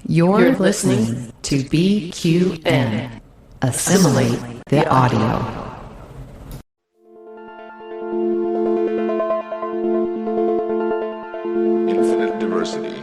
You're listening to BQN. Assimilate the audio. Infinite diversity.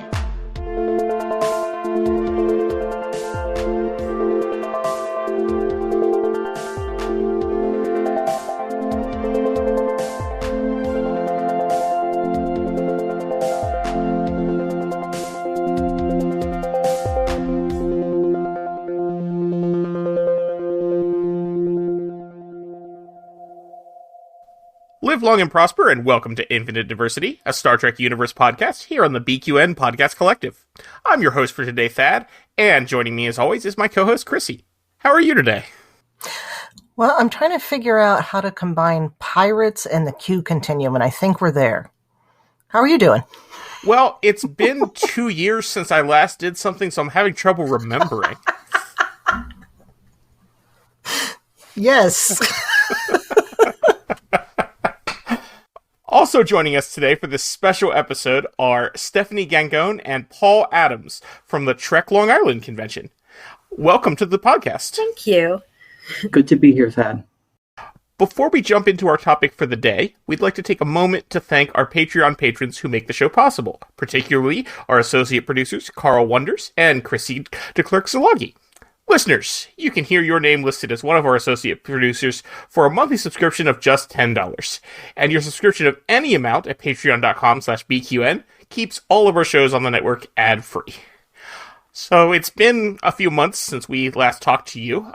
Live long and prosper, and welcome to Infinite Diversity, a Star Trek Universe podcast here on the BQN Podcast Collective. I'm your host for today, Thad, and joining me as always is my co-host, Chrissie. How are you today? Well, I'm trying to figure out how to combine pirates and the Q continuum, and I think we're there. How are you doing? Well, it's been 2 years since I last did something, so I'm having trouble remembering. Yes. Also joining us today for this special episode are Stephanie Gangone and Paul Adams from the Trek Long Island Convention. Welcome to the podcast. Thank you. Good to be here, Thad. Before we jump into our topic for the day, we'd like to take a moment to thank our Patreon patrons who make the show possible, particularly our associate producers, Carl Wonders and Chrissie De Clerck-Szilagyi. Listeners, you can hear your name listed as one of our associate producers for a monthly subscription of just $10. And your subscription of any amount at patreon.com/BQN keeps all of our shows on the network ad-free. So it's been a few months since we last talked to you.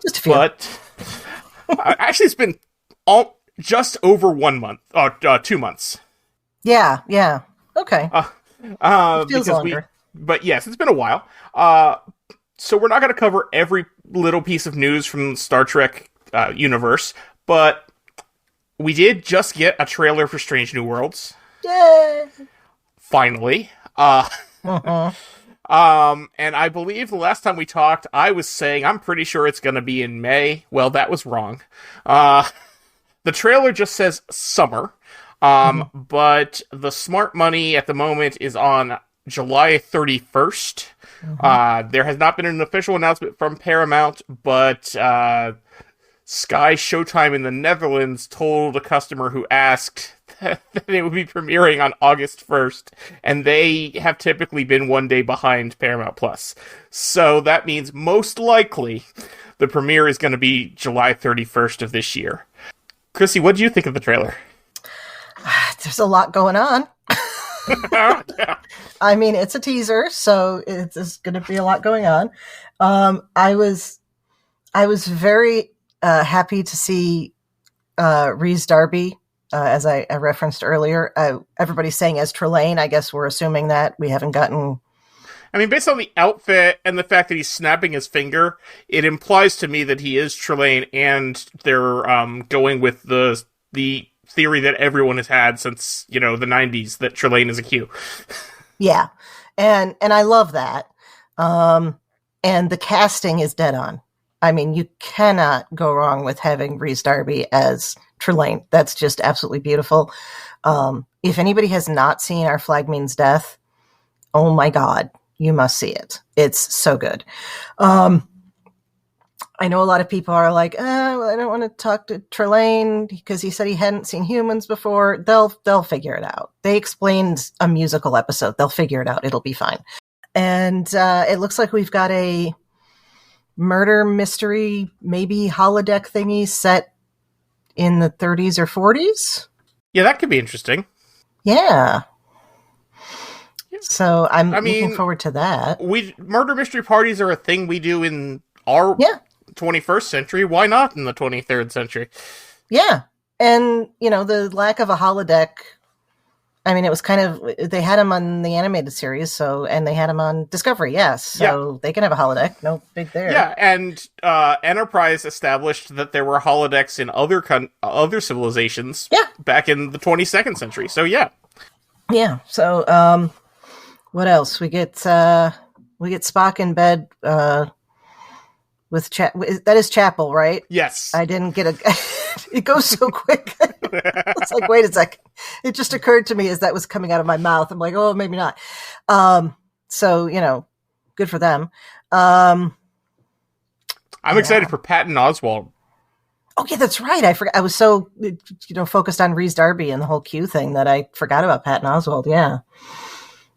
Just a few. But actually it's been just over 1 month, 2 months. Yeah. Okay. It feels longer. But yes, it's been a while. So we're not going to cover every little piece of news from the Star Trek universe, but we did just get a trailer for Strange New Worlds. Yay! Finally. And I believe the last time we talked, I was saying I'm pretty sure it's going to be in May. Well, that was wrong. The trailer just says summer, but the smart money at the moment is on July 31st. There has not been an official announcement from Paramount, but Sky Showtime in the Netherlands told a customer who asked that it would be premiering on August 1st, and they have typically been 1 day behind Paramount Plus. So that means most likely the premiere is going to be July 31st of this year. Chrissie, what do you think of the trailer? There's a lot going on. Yeah. I mean, it's a teaser, so it's going to be a lot going on. I was very happy to see Rhys Darby, as I referenced earlier. Everybody's saying as Trelane. I guess we're assuming that. We haven't gotten... I mean, based on the outfit and the fact that he's snapping his finger, it implies to me that he is Trelane, and they're going with the theory that everyone has had since, the 90s, that Trelane is a Q. Yeah. And I love that. And the casting is dead on. I mean, you cannot go wrong with having Rhys Darby as Trelane. That's just absolutely beautiful. If anybody has not seen Our Flag Means Death, oh my God, you must see it. It's so good. I know a lot of people are like, well, I don't want to talk to Trelane because he said he hadn't seen humans before. They'll figure it out. They explained a musical episode. They'll figure it out. It'll be fine. And it looks like we've got a murder mystery, maybe holodeck thingy set in the 30s or 40s. Yeah, that could be interesting. Yeah. So I'm looking forward to that. Murder mystery parties are a thing we do in our 21st century. Why not in the 23rd century? Yeah. And, the lack of a holodeck, I mean, it was kind of, they had him on the animated series, and they had him on Discovery, yes. So they can have a holodeck, no big there. Yeah, and Enterprise established that there were holodecks in other civilizations back in the 22nd century, so yeah. Yeah, so, what else? We get Spock in bed, with that is Chapel, right? Yes. I didn't get it goes so quick. It's like, wait a second. It just occurred to me as that was coming out of my mouth. I'm like, oh, maybe not. So, good for them. I'm excited for Patton Oswalt. Oh yeah, that's right. I forgot. I was so focused on Rhys Darby and the whole Q thing that I forgot about Patton Oswalt. Yeah,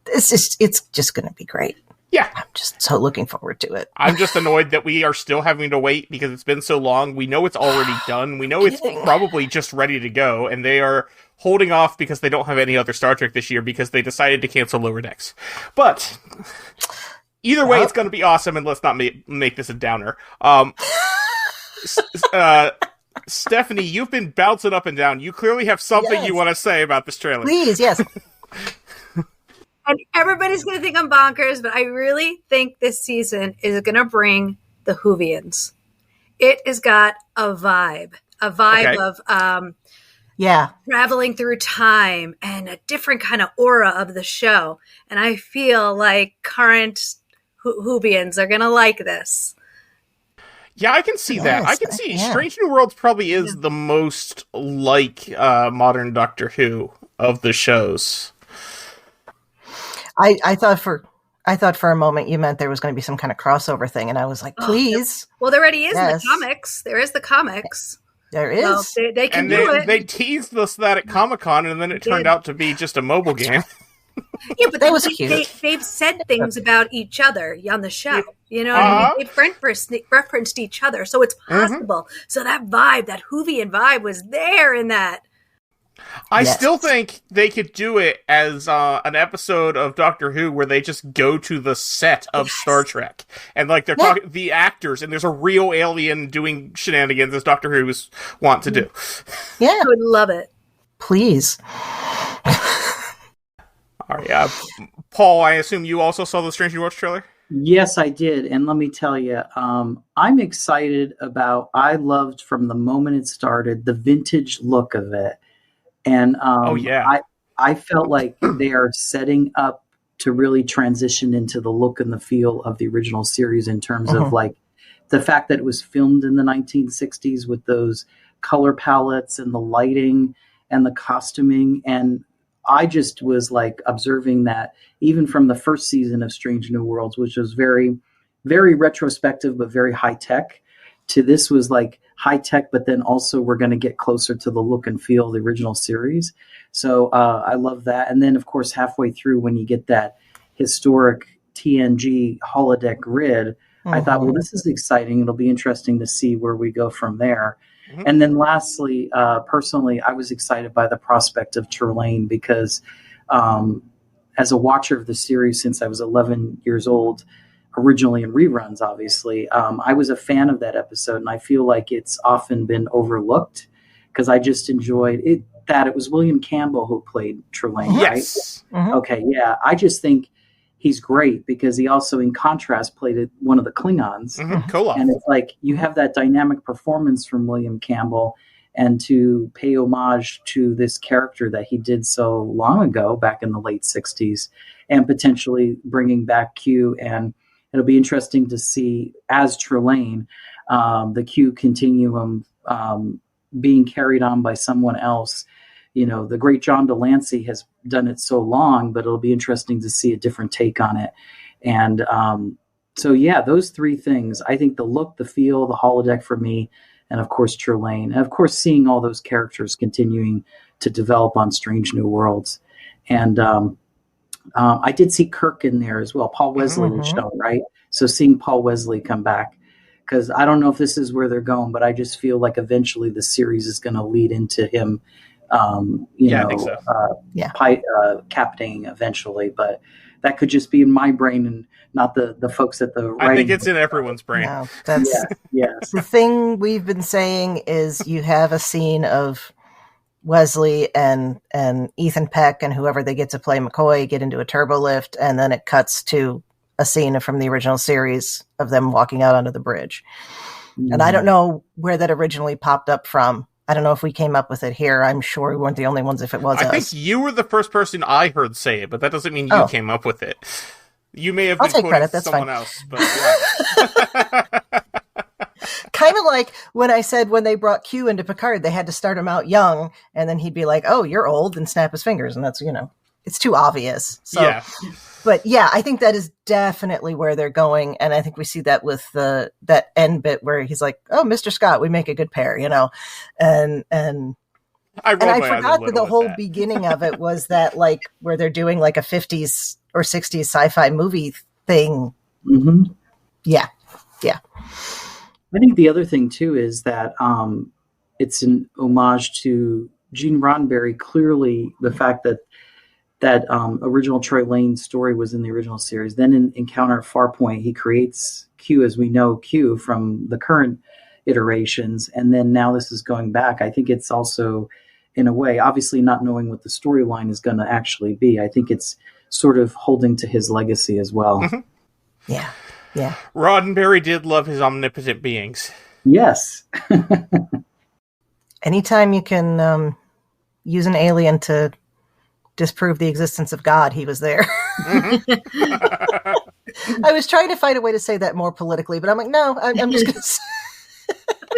it's just going to be great. Yeah, I'm just so looking forward to it. I'm just annoyed that we are still having to wait because it's been so long. We know it's already done. We know it's probably just ready to go, and they are holding off because they don't have any other Star Trek this year because they decided to cancel Lower Decks. But either way, it's going to be awesome, and let's not make this a downer. Stephanie, you've been bouncing up and down. You clearly have something you want to say about this trailer. Please, yes. And everybody's going to think I'm bonkers, but I really think this season is going to bring the Whovians. It has got a vibe of traveling through time and a different kind of aura of the show. And I feel like current Whovians are going to like this. Yeah, I can see that. I can see Strange New Worlds probably is the most like modern Doctor Who of the shows. I thought for a moment you meant there was going to be some kind of crossover thing, and I was like, please. Well, there already is in the comics. There is the comics. There is. Well, they can do it. They teased us that at Comic-Con, and then it turned out to be just a mobile game. Yeah, but that was cute. They've said things about each other on the show. You know what I mean? They've referenced each other, so it's possible. So that vibe, that Whovian vibe, was there in that. I still think they could do it as an episode of Doctor Who where they just go to the set of Star Trek and like they're talking the actors and there's a real alien doing shenanigans as Doctor Who's want to do. Yeah, I would love it. Please. All right, Paul, I assume you also saw the Strange New Worlds trailer? Yes, I did. And let me tell you, I'm excited I loved from the moment it started, the vintage look of it. And I felt like they are setting up to really transition into the look and the feel of the original series in terms of like the fact that it was filmed in the 1960s with those color palettes and the lighting and the costuming. And I just was like observing that even from the first season of Strange New Worlds, which was very, very retrospective, but very high tech, to this was like high tech, but then also we're going to get closer to the look and feel of the original series. So I love that. And then of course, halfway through when you get that historic TNG holodeck grid, I thought, well, this is exciting. It'll be interesting to see where we go from there. And then lastly, personally, I was excited by the prospect of Trelane because as a watcher of the series since I was 11 years old, originally in reruns, obviously, I was a fan of that episode. And I feel like it's often been overlooked because I just enjoyed it. That it was William Campbell who played Trelane, yes. Right? Okay, yeah. I just think he's great because he also, in contrast, played one of the Klingons. Cool. And it's like you have that dynamic performance from William Campbell, and to pay homage to this character that he did so long ago, back in the late 60s, and potentially bringing back Q. And it'll be interesting to see, as Trelane, the Q continuum being carried on by someone else. You know, the great John Delancey has done it so long, but it'll be interesting to see a different take on it. And so, yeah, those three things. I think the look, the feel, the holodeck for me, and of course, Trelane. And of course, seeing all those characters continuing to develop on Strange New Worlds. And I did see Kirk in there as well. Paul Wesley was shown, right? So seeing Paul Wesley come back, because I don't know if this is where they're going, but I just feel like eventually the series is going to lead into him, I think so. captaining eventually. But that could just be in my brain and not the folks at the writing. I think it's in everyone's brain. No, that's yes. The thing we've been saying is you have a scene of Wesley and Ethan Peck and whoever they get to play McCoy get into a turbo lift, and then it cuts to a scene from the original series of them walking out onto the bridge. And I don't know where that originally popped up from. I don't know if we came up with it here. I'm sure we weren't the only ones if it was us. I think you were the first person I heard say it, but that doesn't mean you came up with it. You may have been quoting someone else, but yeah. Kind of like when I said when they brought Q into Picard, they had to start him out young, and then he'd be like, "Oh, you're old," and snap his fingers, and that's it's too obvious. So, yeah. But yeah, I think that is definitely where they're going, and I think we see that with that end bit where he's like, "Oh, Mr. Scott, we make a good pair," and I forgot that the whole beginning of it was that like where they're doing like a 50s or 60s sci-fi movie thing. Mm-hmm. Yeah. I think the other thing too is that it's an homage to Gene Roddenberry. Clearly, the fact that original Troy Lane story was in the original series. Then in Encounter at Farpoint, he creates Q as we know Q from the current iterations, and then now this is going back. I think it's also, in a way, obviously not knowing what the storyline is going to actually be, I think it's sort of holding to his legacy as well. Mm-hmm. Yeah. Roddenberry did love his omnipotent beings. Yes. Anytime you can use an alien to disprove the existence of God, he was there. Mm-hmm. I was trying to find a way to say that more politically, but I'm like, no, I'm just going to say...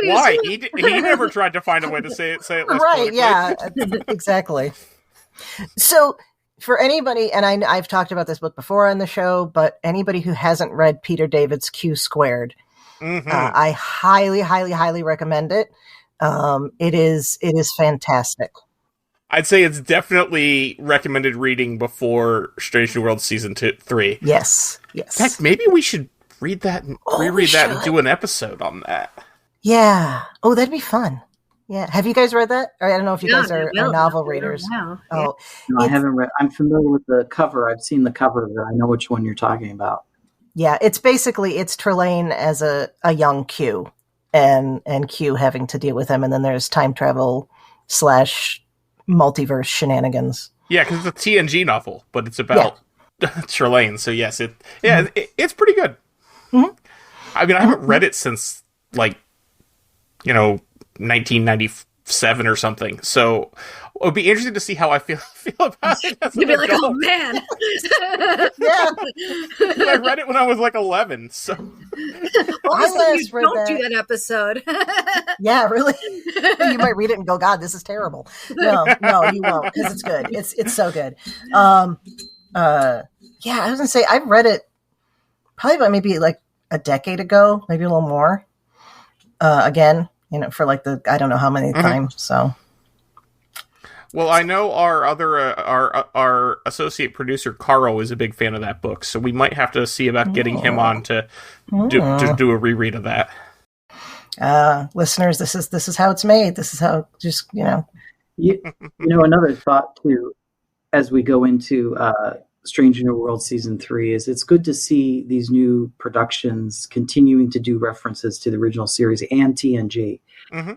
Why? He never tried to find a way to say it less right, yeah, exactly. So for anybody, and I've talked about this book before on the show, but anybody who hasn't read Peter David's Q Squared, I highly, highly, highly recommend it. It is fantastic. I'd say it's definitely recommended reading before Strange New Worlds Season 3. Yes. In fact, maybe we should read that and reread that and do an episode on that. Yeah. Oh, that'd be fun. Yeah. Have you guys read that? Or I don't know if you guys are novel readers. No, I haven't read. I'm familiar with the cover. I've seen the cover of it. I know which one you're talking about. Yeah. It's Trelane as a young Q and Q having to deal with him. And then there's time travel / multiverse shenanigans. Yeah, because it's a TNG novel, but it's about Trelane. So yes, it's pretty good. Mm-hmm. I mean, I haven't read it since 1997 or something. So it would be interesting to see how I feel about it. You'd be like, oh man. Yeah. I read it when I was 11. So don't do that episode. Yeah, really. You might read it and go, God, this is terrible. No, you won't, because it's good. It's so good. Yeah, I was gonna say I've read it probably about maybe a decade ago, maybe a little more. Again, for I don't know how many times. So. Well, I know our other our associate producer Carl is a big fan of that book, so we might have to see about getting him on to do a reread of that. Listeners, this is how it's made. This is how Another thought too, as we go into Strange New World Season 3, is it's good to see these new productions continuing to do references to the original series and TNG,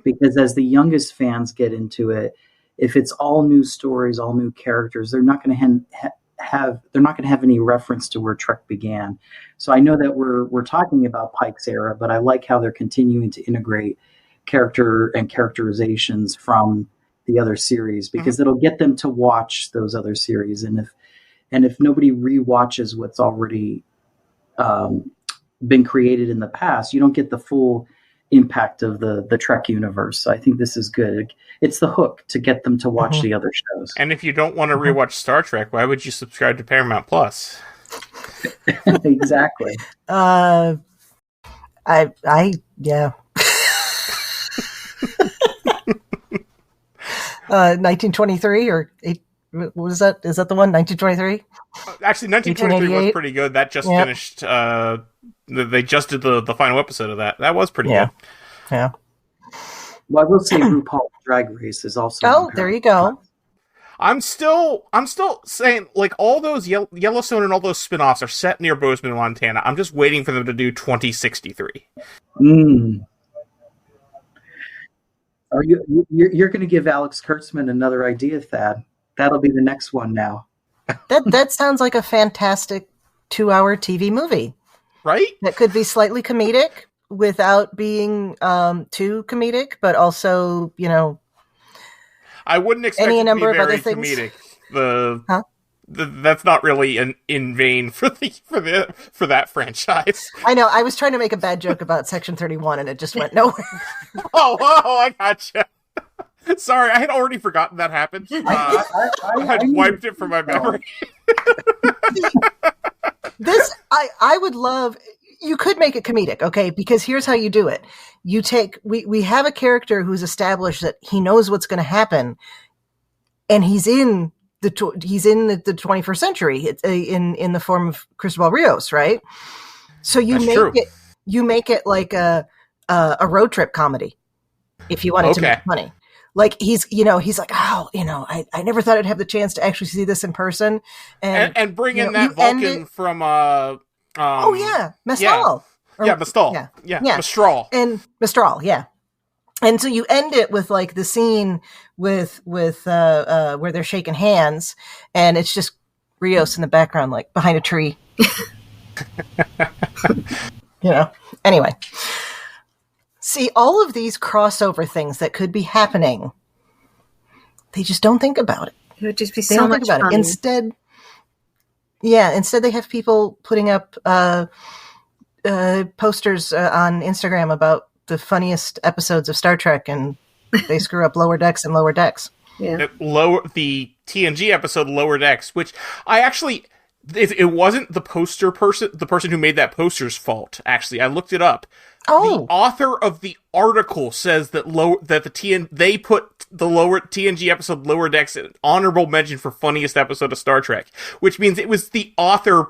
because as the youngest fans get into it, if it's all new stories, all new characters, they're not going to have any reference to where Trek began. So I know that we're talking about Pike's era, but I like how they're continuing to integrate character and characterizations from the other series, because it'll get them to watch those other series. And if nobody rewatches what's already been created in the past, you don't get the full impact of the Trek universe. So I think this is good. It's the hook to get them to watch the other shows. And if you don't want to rewatch Star Trek, why would you subscribe to Paramount Plus? Exactly. Yeah. 1923 or what was that? Is that the one? 1923? Actually, 1923 was pretty good. That just finished. They just did the final episode of that. That was pretty good. Yeah. Well, I will say RuPaul's Drag Race is also. Oh, there you go. I'm still saying all those Yellowstone and all those spin-offs are set near Bozeman, Montana. I'm just waiting for them to do 2063. You're going to give Alex Kurtzman another idea, Thad. That'll be the next one now. That sounds like a fantastic 2-hour TV movie. Right? That could be slightly comedic without being too comedic, but also, I wouldn't expect any it to number be of very other things. Comedic. That's not really in vain for that franchise. I know. I was trying to make a bad joke about Section 31, and it just went nowhere. Oh, I gotcha. Sorry, I had already forgotten that happened. I had wiped it from my memory. I would love. You could make it comedic, okay? Because here's how you do it. You take we have a character who's established that he knows what's going to happen, and he's in the 21st century. It's in the form of Cristobal Rios, right? So you make it like a road trip comedy, if you wanted to make it funny. Like he's like, I never thought I'd have the chance to actually see this in person, and bring in that Vulcan from Mistral. Mistral. Mistral. And Mistral, yeah. And so you end it with like the scene with where they're shaking hands, and it's just Rios in the background, like behind a tree. Anyway. See, all of these crossover things that could be happening, they just don't think about it. It would just be so much fun. Instead they have people putting up posters on Instagram about the funniest episodes of Star Trek, and they screw up Lower Decks and Lower Decks. Yeah. The TNG episode Lower Decks, which I actually... It wasn't the person who made that poster's fault, actually. I looked it up. Oh. The author of the article says that they put the lower TNG episode Lower Decks an honorable mention for funniest episode of Star Trek, which means it was the author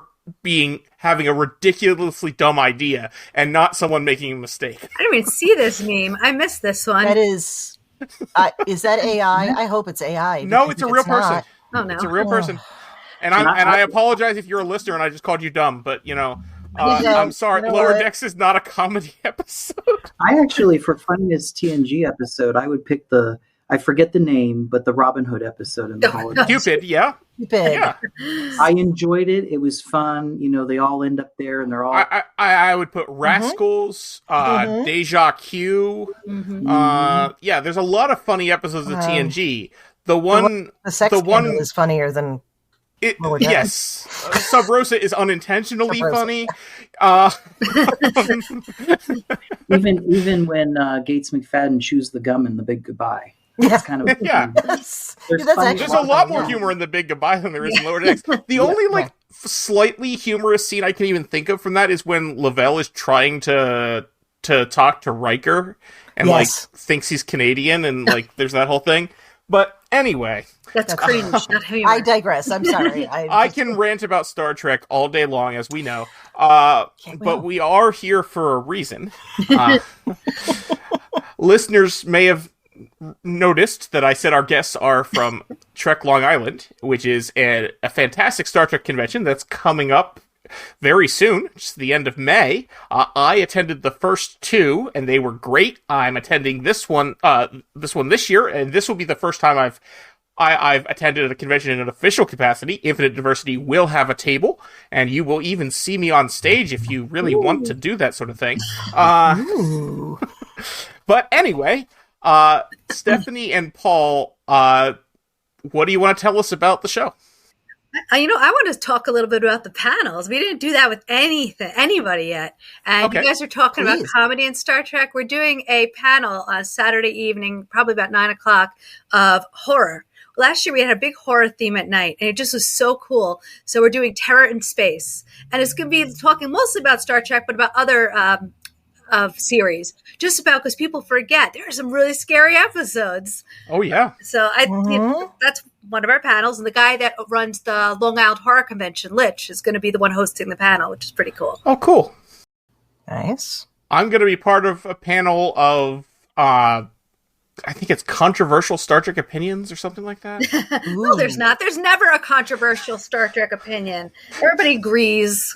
having a ridiculously dumb idea and not someone making a mistake. I didn't even see this meme. I missed this one. That is that AI? I hope it's AI. No, it's a real person. Oh no. It's a real person. And I apologize if you're a listener and I just called you dumb, but I'm sorry. Lower Decks is not a comedy episode. I actually, for funniest TNG episode, I would pick I forget the name, but the Robin Hood episode in the holidays. Cupid, yeah. Yeah. I enjoyed it. It was fun. They all end up there and they're all... I would put Rascals, Deja Q. There's a lot of funny episodes of TNG. The sex scandal is funnier than... Yes, Sub Rosa is unintentionally funny. Even when Gates McFadden chews the gum in The Big Goodbye. It's kind of There's a lot more humor in The Big Goodbye than there is in Lower Decks. The only slightly humorous scene I can even think of from that is when Lavelle is trying to talk to Riker and thinks he's Canadian, and there's that whole thing. But anyway, that's cringe. Not humor. I digress. I'm sorry. I can rant about Star Trek all day long, as we know. But we are here for a reason. Listeners may have noticed that I said our guests are from Trek Long Island, which is a fantastic Star Trek convention that's coming up very soon, just the end of May. I attended the first two, and they were great. I'm attending this one this year, and this will be the first time I've attended a convention in an official capacity. Infinite Diversity will have a table, and you will even see me on stage if you really want to do that sort of thing. But anyway, Stephanie and Paul, what do you want to tell us about the show? I want to talk a little bit about the panels. We didn't do that with anybody yet. And you guys are talking about comedy and Star Trek. We're doing a panel on Saturday evening, probably about 9:00, of horror. Last year we had a big horror theme at night, and it just was so cool. So we're doing Terror in Space. And it's going to be talking mostly about Star Trek, but about other series. Just about because people forget. There are some really scary episodes. Oh, yeah. So that's one of our panels. And the guy that runs the Long Island Horror Convention, Lich, is going to be the one hosting the panel, which is pretty cool. Oh, cool. Nice. I'm going to be part of a panel of... I think it's controversial Star Trek opinions or something like that. No, there's not. There's never a controversial Star Trek opinion. Everybody agrees.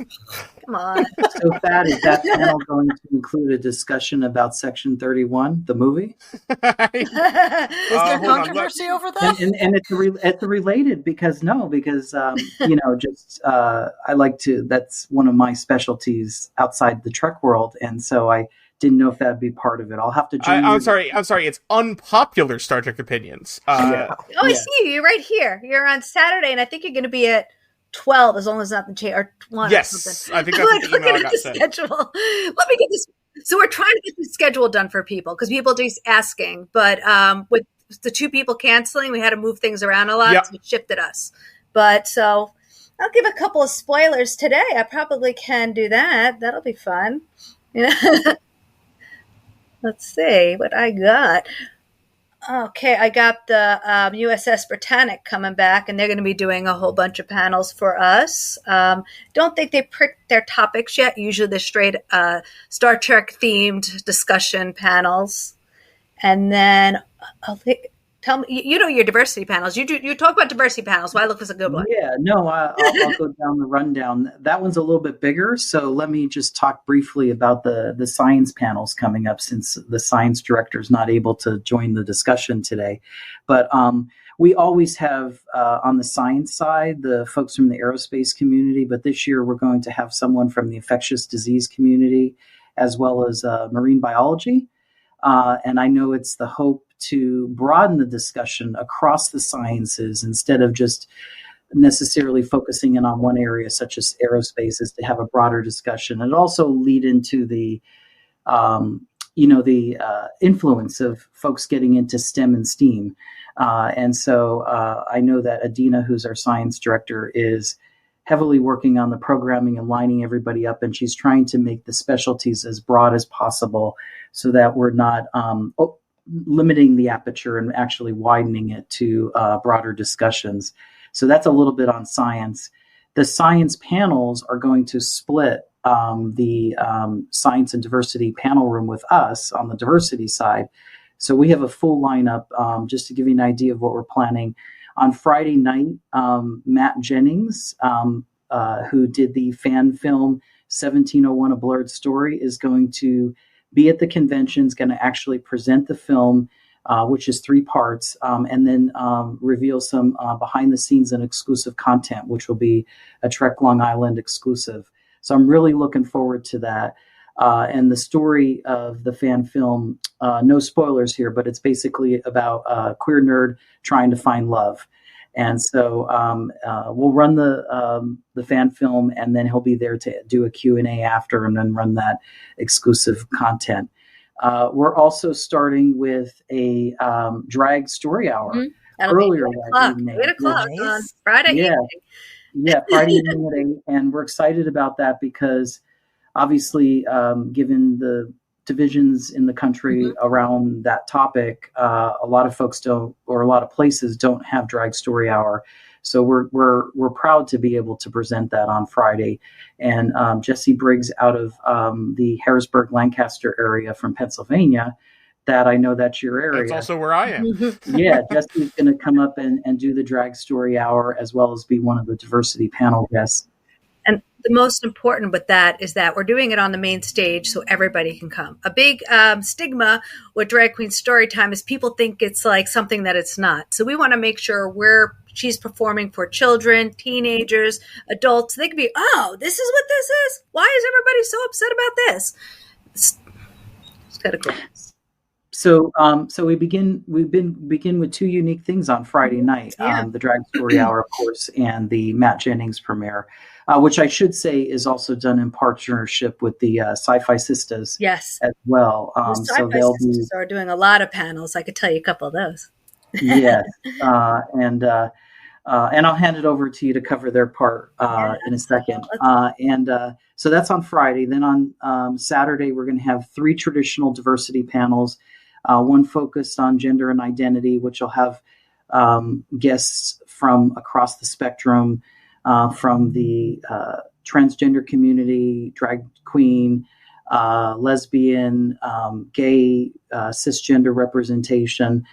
Come on. So, Thad, is that panel going to include a discussion about Section 31, the movie? Is there controversy over that? And it's related because I like to. That's one of my specialties outside the Trek world, and so I didn't know if that'd be part of it. I'll have to join. I'm sorry. It's unpopular Star Trek opinions. I see you. You're right here. You're on Saturday, and I think you're going to be at 12, as long as nothing changed, or 1 yes, or something. I think that's the email I got sent. Schedule. Let me get this. So we're trying to get the schedule done for people because people are just asking. But with the two people canceling, we had to move things around a lot, Yep. so it shifted us. But so I'll give a couple of spoilers today. I probably can do that. That'll be fun. Let's see what I got. Okay, I got the USS Britannic coming back, and they're going to be doing a whole bunch of panels for us. Don't think they pricked their topics yet. Usually they're straight Star Trek themed discussion panels. And then tell me, you know your diversity panels. You talk about diversity panels. Why look for a good one? Yeah, no, I'll go down the rundown. That one's a little bit bigger, so let me just talk briefly about the science panels coming up, since the science director is not able to join the discussion today. But we always have on the science side the folks from the aerospace community, but this year we're going to have someone from the infectious disease community as well as marine biology. And I know it's the hope to broaden the discussion across the sciences instead of just necessarily focusing in on one area, such as aerospace, is to have a broader discussion and also lead into the influence of folks getting into STEM and STEAM. And so I know that Adina, who's our science director, is heavily working on the programming and lining everybody up, and she's trying to make the specialties as broad as possible so that we're not limiting the aperture and actually widening it to broader discussions. So that's a little bit on science. The science panels are going to split the science and diversity panel room with us on the diversity side. So we have a full lineup. Just to give you an idea of what we're planning. On Friday night, Matt Jennings, who did the fan film 1701, A Blurred Story, is going to be at the convention, is going to actually present the film, which is 3 parts, and then reveal some behind the scenes and exclusive content, which will be a Trek Long Island exclusive. So I'm really looking forward to that. And the story of the fan film, no spoilers here, but it's basically about a queer nerd trying to find love. And so we'll run the fan film, and then he'll be there to do a Q&A after, and then run that exclusive content. We're also starting with a drag story hour earlier that evening. 8 o'clock on Friday evening. Yeah, Friday evening at 8. And we're excited about that because obviously, given the divisions in the country around that topic, a lot of folks don't, or a lot of places don't have drag story hour. So we're proud to be able to present that on Friday. And Jesse Briggs out of the Harrisburg, Lancaster area from Pennsylvania, that I know that's your area. That's also where I am. Yeah, Jesse's going to come up and do the drag story hour as well as be one of the diversity panel guests. And the most important with that is that we're doing it on the main stage so everybody can come. A big stigma with Drag Queen Storytime is people think it's like something that it's not. So we want to make sure she's performing for children, teenagers, adults. They can be, oh, this is what this is? Why is everybody so upset about this? It's kind of cool. So we begin with 2 unique things on Friday night, the Drag Story Hour, of course, and the Matt Jennings premiere, which I should say is also done in partnership with the Sci-Fi Sisters as well. The Sci-Fi Sisters are doing a lot of panels. I could tell you a couple of those. Yes, and I'll hand it over to you to cover their part in a second. So that's on Friday. Then on Saturday, we're going to have 3 traditional diversity panels. One focused on gender and identity, which will have guests from across the spectrum, from the transgender community, drag queen, lesbian, gay, cisgender representation,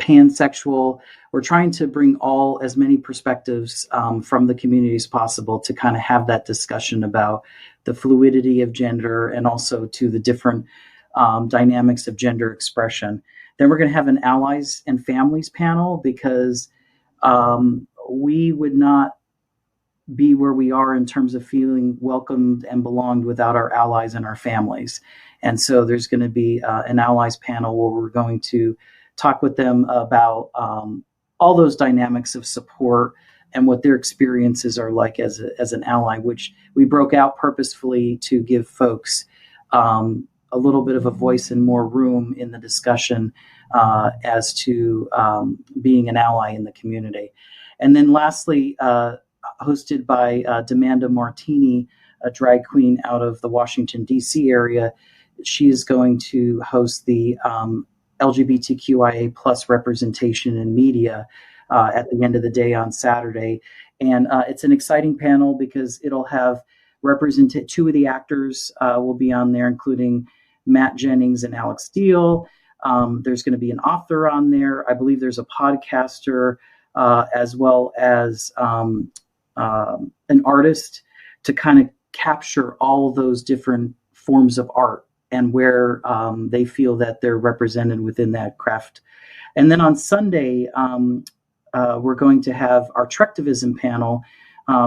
pansexual. We're trying to bring as many perspectives from the community as possible to kind of have that discussion about the fluidity of gender and also to the different dynamics of gender expression. Then we're going to have an allies and families panel because we would not be where we are in terms of feeling welcomed and belonged without our allies and our families. And so there's going to be an allies panel where we're going to talk with them about all those dynamics of support and what their experiences are like as an ally, which we broke out purposefully to give folks a little bit of a voice and more room in the discussion as to being an ally in the community. And then lastly, hosted by Demanda Martini, a drag queen out of the Washington, D.C. area, she is going to host the LGBTQIA plus representation in media at the end of the day on Saturday. And it's an exciting panel because it'll have two of the actors will be on there, including Matt Jennings and Alex Steele. There's going to be an author on there. I believe there's a podcaster as well as an artist to kind of capture all of those different forms of art and where they feel that they're represented within that craft. And then on Sunday, we're going to have our Trektivism panel,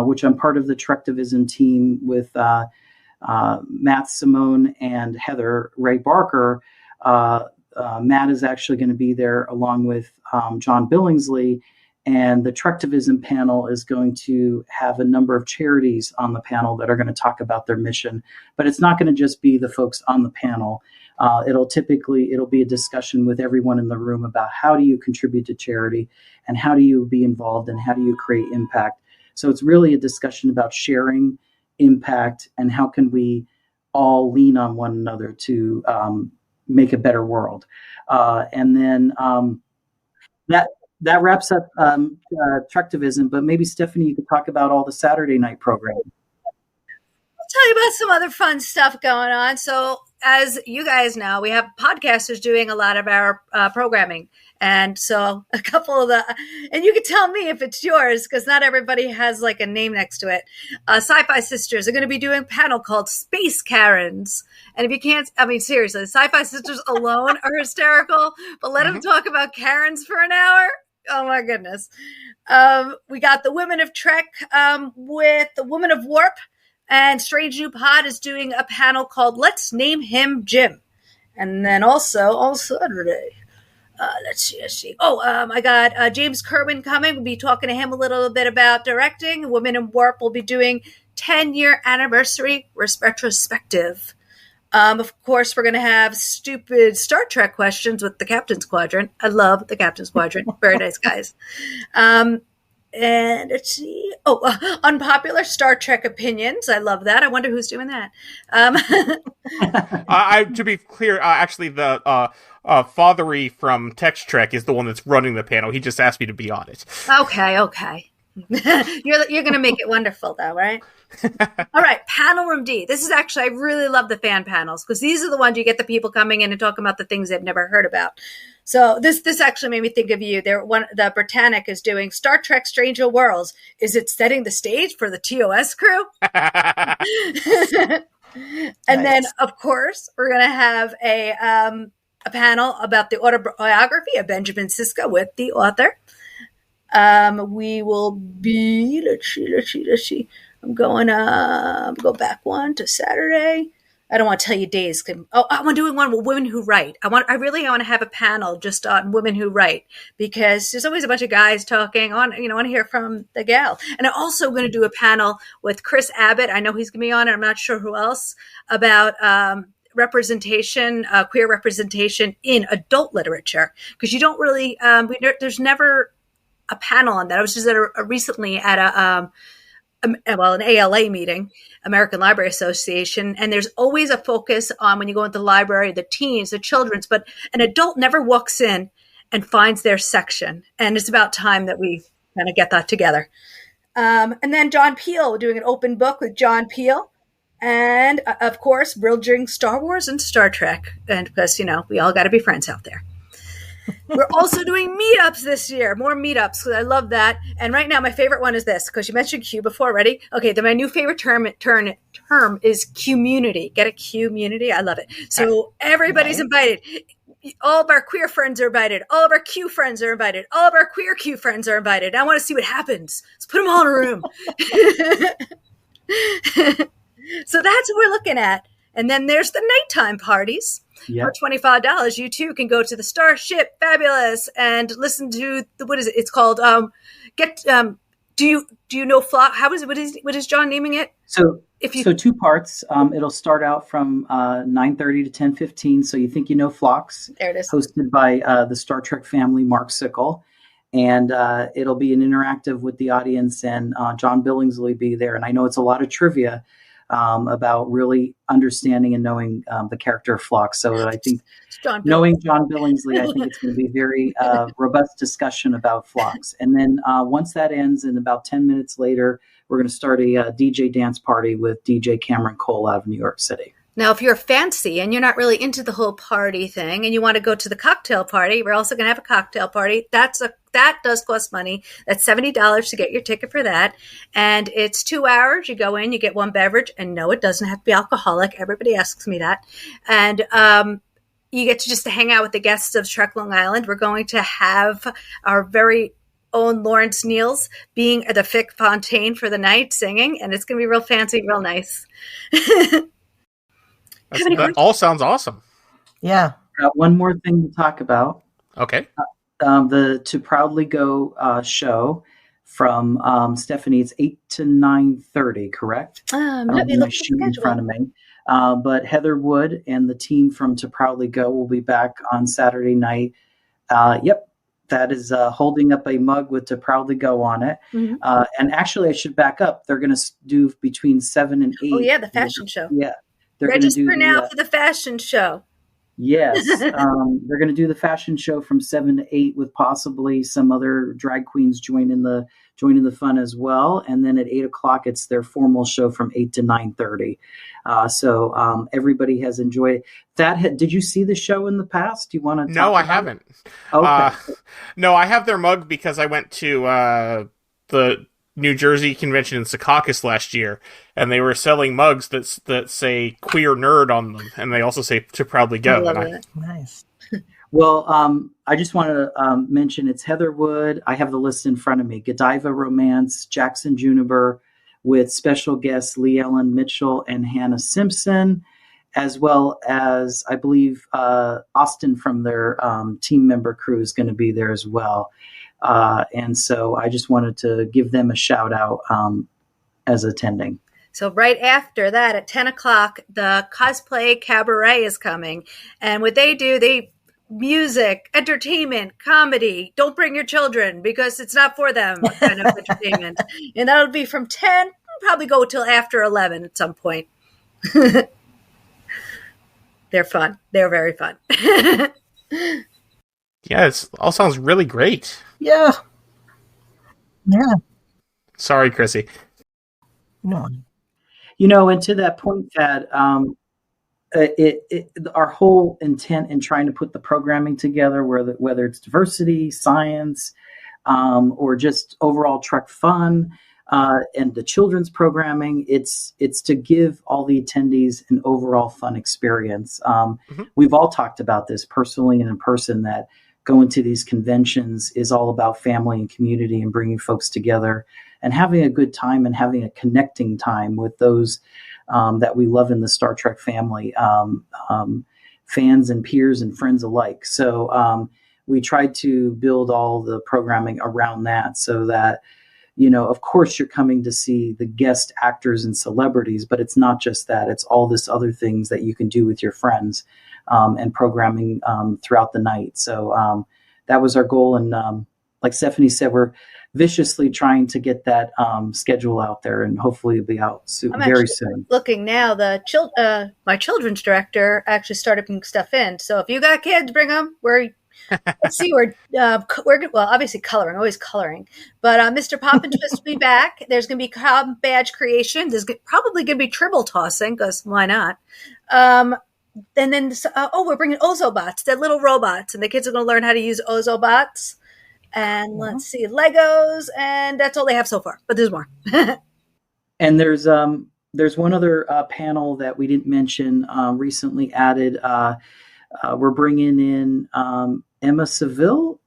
which I'm part of the Trektivism team with Matt Simone and Heather Ray Barker. Matt is actually going to be there along with John Billingsley. And the Trektivism panel is going to have a number of charities on the panel that are going to talk about their mission. But it's not going to just be the folks on the panel. It'll be a discussion with everyone in the room about how do you contribute to charity and how do you be involved and how do you create impact. So it's really a discussion about sharing impact and how can we all lean on one another to make a better world. And then that wraps up Trektivism, but maybe Stephanie, you could talk about all the Saturday night programming. I'll tell you about some other fun stuff going on. So as you guys know, we have podcasters doing a lot of our programming. And so a couple of and you can tell me if it's yours, because not everybody has like a name next to it. Sci-Fi Sisters are going to be doing a panel called Space Karens. And if you can't, I mean, seriously, Sci-Fi Sisters alone are hysterical, but let them talk about Karens for an hour. Oh my goodness. We got the Women of Trek with the Women of Warp, and Strange New Pod is doing a panel called Let's Name Him Jim. And then also on Saturday, let's see. I got James Kerwin coming. We'll be talking to him a little bit about directing. Women in Warp will be doing 10-year anniversary retrospective. Of course, we're going to have stupid Star Trek questions with the Captain's Quadrant. I love the Captain's Quadrant. Very nice guys. And let's see. Unpopular Star Trek opinions. I love that. I wonder who's doing that. To be clear, actually, the Fathery from Text Trek is the one that's running the panel. He just asked me to be on it. Okay. You're going to make it wonderful, though, right? All right, Panel Room D. This is actually, I really love the fan panels because these are the ones you get the people coming in and talking about the things they've never heard about. So this actually made me think of you. The Britannic is doing Star Trek Stranger Worlds. Is it setting the stage for the TOS crew? And then, of course, we're going to have a panel about the autobiography of Benjamin Sisko with the author. We will be, let's see. I'm going to go back one to Saturday. I don't want to tell you days. I'm doing one with women who write. I want to have a panel just on women who write because there's always a bunch of guys talking. I want to hear from the gal. And I'm also going to do a panel with Chris Abbott. I know he's going to be on it. I'm not sure who else about representation, queer representation in adult literature because you don't really. There's never a panel on that. I was just recently at an ALA meeting, American Library Association, and there's always a focus on when you go into the library, the teens, the children's, but an adult never walks in and finds their section. And it's about time that we kind of get that together. And then John Peel, we're doing an open book with John Peel. And of course, bridging Star Wars and Star Trek. And because, we all got to be friends out there. We're also doing meetups this year, more meetups because I love that. And right now, my favorite one is this because you mentioned Q before. Ready? Okay, then my new favorite term is community. Get it? Community. I love it. So everybody's invited. All of our queer friends are invited. All of our Q friends are invited. All of our queer Q friends are invited. I want to see what happens. Let's put them all in a room. So that's what we're looking at. And then there's the nighttime parties. Yep. For $25, you too can go to the Starship Fabulous and listen to what is it? It's called Do you know Flock? How is it? What is John naming it? So 2 parts. It'll start out from 9:30 to 10:15. So You Think You Know Phlox. There it is. Hosted by the Star Trek family, Mark Sickle. And it'll be an interactive with the audience, and John Billingsley will be there. And I know it's a lot of trivia about really understanding and knowing the character of Phlox. So I think knowing John Billingsley, I think it's going to be a very robust discussion about Phlox. And then once that ends, and about 10 minutes later, we're going to start a DJ dance party with DJ Cameron Cole out of New York City. Now, if you're fancy and you're not really into the whole party thing and you want to go to the cocktail party, we're also going to have a cocktail party. That does cost money. That's $70 to get your ticket for that. And it's 2 hours. You go in, you get one beverage. And no, it doesn't have to be alcoholic. Everybody asks me that. And you get to just hang out with the guests of Trek Long Island. We're going to have our very own Lawrence Niels being at the Fick Fontaine for the night singing. And it's going to be real fancy, real nice. That all sounds awesome. Yeah. One more thing to talk about. Okay. The To Proudly Go show from Stephanie. It's 8 to 9:30, correct? Let me look at the schedule in front of me. But Heather Wood and the team from To Proudly Go will be back on Saturday night. Yep. That is holding up a mug with To Proudly Go on it. Mm-hmm. And actually, I should back up. They're going to do between 7 and 8. Oh, yeah, the fashion show. Yeah. Register now for the fashion show. Yes. They're going to do the fashion show from 7 to 8 with possibly some other drag queens joining the fun as well. And then at 8 o'clock, it's their formal show from 8 to 9:30. So everybody has enjoyed that. Did you see the show in the past? Do you want to? No, I haven't. Okay. No, I have their mug because I went to the New Jersey convention in Secaucus last year, and they were selling mugs that say queer nerd on them, and they also say To Proudly Go. Nice. Well, I just want to mention it's Heather Wood. I have the list in front of me. Godiva Romance, Jackson Juniper, with special guests Lee Ellen Mitchell and Hannah Simpson, as well as, I believe, Austin from their team member crew is going to be there as well. And so I just wanted to give them a shout out as attending. So right after that, at 10 o'clock, the Cosplay Cabaret is coming. And what they do, music, entertainment, comedy. Don't bring your children because it's not for them kind of entertainment. And that'll be from 10, probably go till after 11 at some point. They're fun. They're very fun. Yeah, it all sounds really great. Yeah. Yeah. Sorry, Chrissy. No. And to that point, Thad, our whole intent in trying to put the programming together, whether it's diversity, science, or just overall Trek fun, and the children's programming, it's to give all the attendees an overall fun experience. We've all talked about this personally and in person, that going to these conventions is all about family and community and bringing folks together and having a good time and having a connecting time with those that we love in the Star Trek family, fans and peers and friends alike. So we tried to build all the programming around that so that, of course you're coming to see the guest actors and celebrities, but it's not just that. It's all this other things that you can do with your friends and programming throughout the night. So that was our goal. And like Stephanie said, we're viciously trying to get that schedule out there, and hopefully it'll be out very soon. Looking now, my children's director actually started putting stuff in. So if you got kids, bring them. Let's see, we're obviously coloring, always coloring. But Mr. Poppins supposed to be back. There's going to be badge creation. There's probably going to be tribble tossing, because why not? And then, we're bringing Ozobots, they're little robots, and the kids are going to learn how to use Ozobots. And let's see, Legos, and that's all they have so far. But there's more. And there's one other panel that we didn't mention, recently added. We're bringing in Emma Civilti,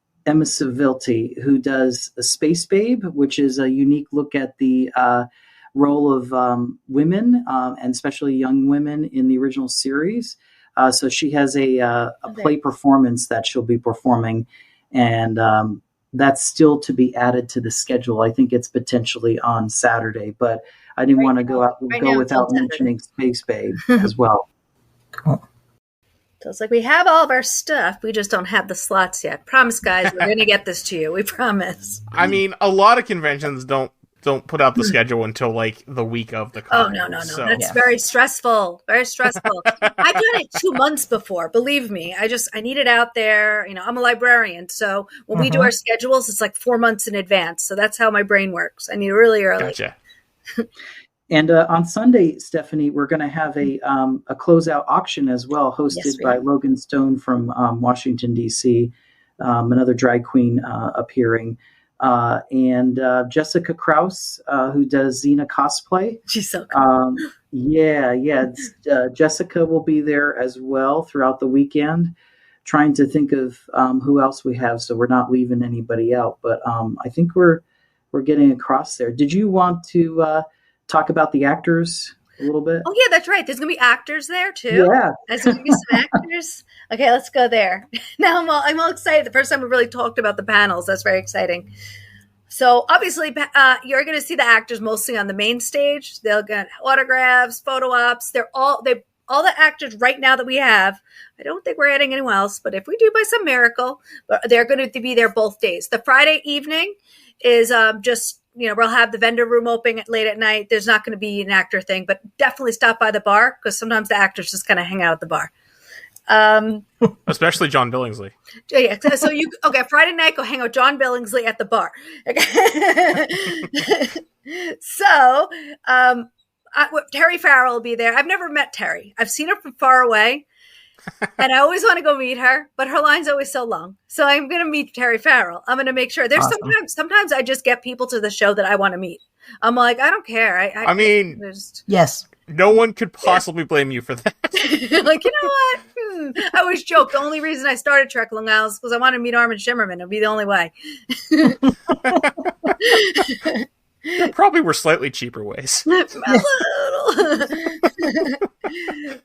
who does a Space Babe, which is a unique look at the role of women, and especially young women in the original series. So she has a play performance that she'll be performing, and that's still to be added to the schedule. I think it's potentially on Saturday, but I didn't want to go without mentioning Space Babe as well. Cool. So it's like we have all of our stuff. We just don't have the slots yet. Promise, guys, we're going to get this to you. We promise. I mean, a lot of conventions don't put out the schedule until like the week of the con. Oh, no. So. That's very stressful. Very stressful. I've done it 2 months before. Believe me. I need it out there. You know, I'm a librarian. So when we do our schedules, it's like 4 months in advance. So that's how my brain works. I need it really early. Gotcha. And on Sunday, Stephanie, we're going to have a closeout auction as well, hosted by Logan Stone from Washington, D.C., another drag queen appearing, and Jessica Krause, who does Xena cosplay. She's so cool. Jessica will be there as well throughout the weekend, trying to think of who else we have so we're not leaving anybody out. But I think we're getting across there. Did you want to talk about the actors a little bit? Oh, yeah, that's right. There's going to be actors there, too. Yeah. There's going to be some actors. Okay, let's go there. Now I'm all excited. The first time we really talked about the panels. That's very exciting. So, obviously, you're going to see the actors mostly on the main stage. They'll get autographs, photo ops. All the actors right now that we have. I don't think we're adding anyone else, but if we do by some miracle, they're going to be there both days. The Friday evening is just... we'll have the vendor room open late at night. There's not going to be an actor thing, but definitely stop by the bar because sometimes the actors just kind of hang out at the bar. Especially John Billingsley. Yeah. So Friday night, go hang out with John Billingsley at the bar. Okay. So Terry Farrell will be there. I've never met Terry. I've seen her from far away. And I always want to go meet her, but her line's always so long. So I'm going to meet Terry Farrell. I'm going to make sure. There's sometimes I just get people to the show that I want to meet. I'm like, I don't care. I mean, yes. No one could possibly blame you for that. Like, you know what? I always joke. The only reason I started Trek Long Island is because I want to meet Armin Shimmerman. It'll be the only way. There probably were slightly cheaper ways. A little.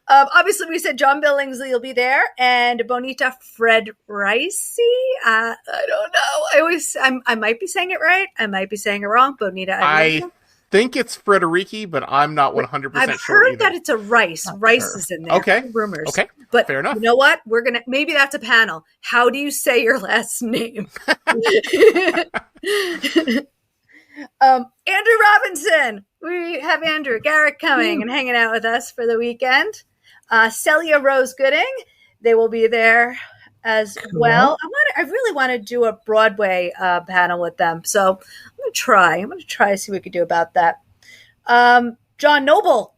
Obviously, we said John Billingsley will be there, and Bonita Fred Ricey. I don't know. I might be saying it right. I might be saying it wrong. Bonita. I think it's Frederici, but I'm not 100% sure. I've heard that it's a Rice. Rice is in there. Okay. Rumors. Okay. But fair enough. You know what? Maybe that's a panel. How do you say your last name? Andrew Robinson. We have Andrew Garrett coming and hanging out with us for the weekend. Celia Rose Gooding. They will be there as well. I really want to do a Broadway panel with them. So I'm going to try to see what we can do about that. John Noble.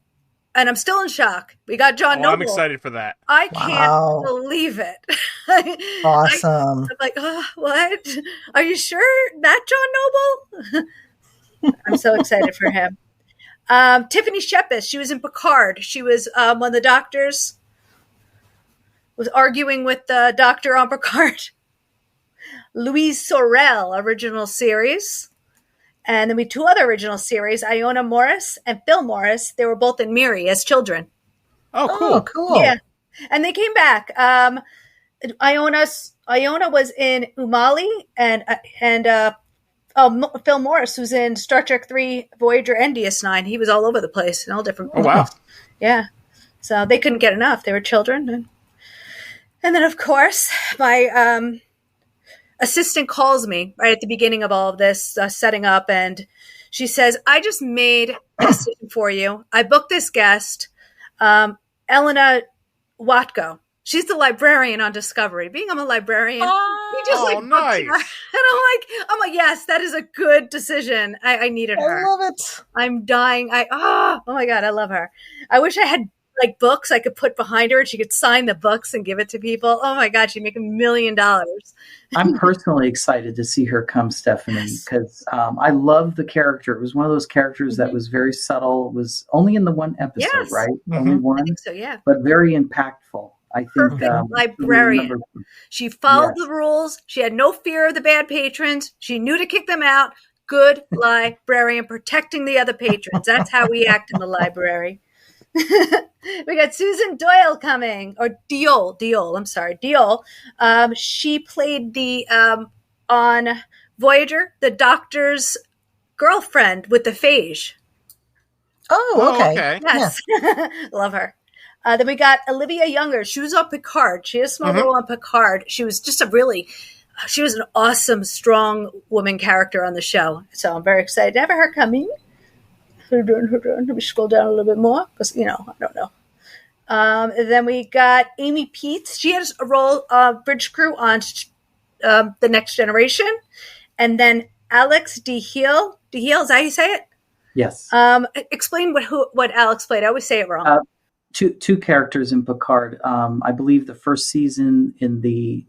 And I'm still in shock. We got John Noble. I'm excited for that. I can't believe it. Awesome. I'm like, what? Are you sure that John Noble? I'm so excited for him. Tiffany Shepis. She was in Picard. She was one of the doctors. Was arguing with the doctor on Picard. Louise Sorel, original series. And then we had 2 other original series, Iona Morris and Phil Morris. They were both in Miri as children. Oh, cool. Oh, cool. Yeah. And they came back. Iona was in Umali and Phil Morris was in Star Trek 3 Voyager and DS9. He was all over the place in all different Oh, wow. Yeah. So they couldn't get enough. They were children. And then, of course, my assistant calls me right at the beginning of all of this setting up, and she says, I just made a decision for you. I booked this guest, Elena Watko. She's the librarian on Discovery. Being I'm a librarian, nice. And I'm like, yes, that is a good decision. I needed her. I love it. I'm dying. Oh my God, I love her. I wish I had like books I could put behind her and she could sign the books and give it to people. Oh my God, she'd make $1 million. I'm personally excited to see her come, Stephanie, because I love the character. It was one of those characters that was very subtle. It was only in the one episode, right? Mm-hmm. Only one. I think so, yeah. But very impactful. I think perfect librarian. She followed the rules. She had no fear of the bad patrons. She knew to kick them out. Good librarian, protecting the other patrons. That's how we act in the library. We got Susan Doyle coming, or Diol. I'm sorry, Diol. She played the on Voyager, the Doctor's girlfriend with the phage. Oh, okay. Yes. Yeah. Love her. Then we got Olivia Younger. She was on Picard. She has a small role on Picard. She was just she was an awesome, strong woman character on the show. So I'm very excited to have her coming. Hold on. Let me scroll down a little bit more because, I don't know. Then we got Amy Peets. She has a role bridge crew on The Next Generation. And then Alex Di Heel. Di Heel, is that how you say it? Yes. Explain what Alex played. I always say it wrong. Two characters in Picard. I believe the first season in the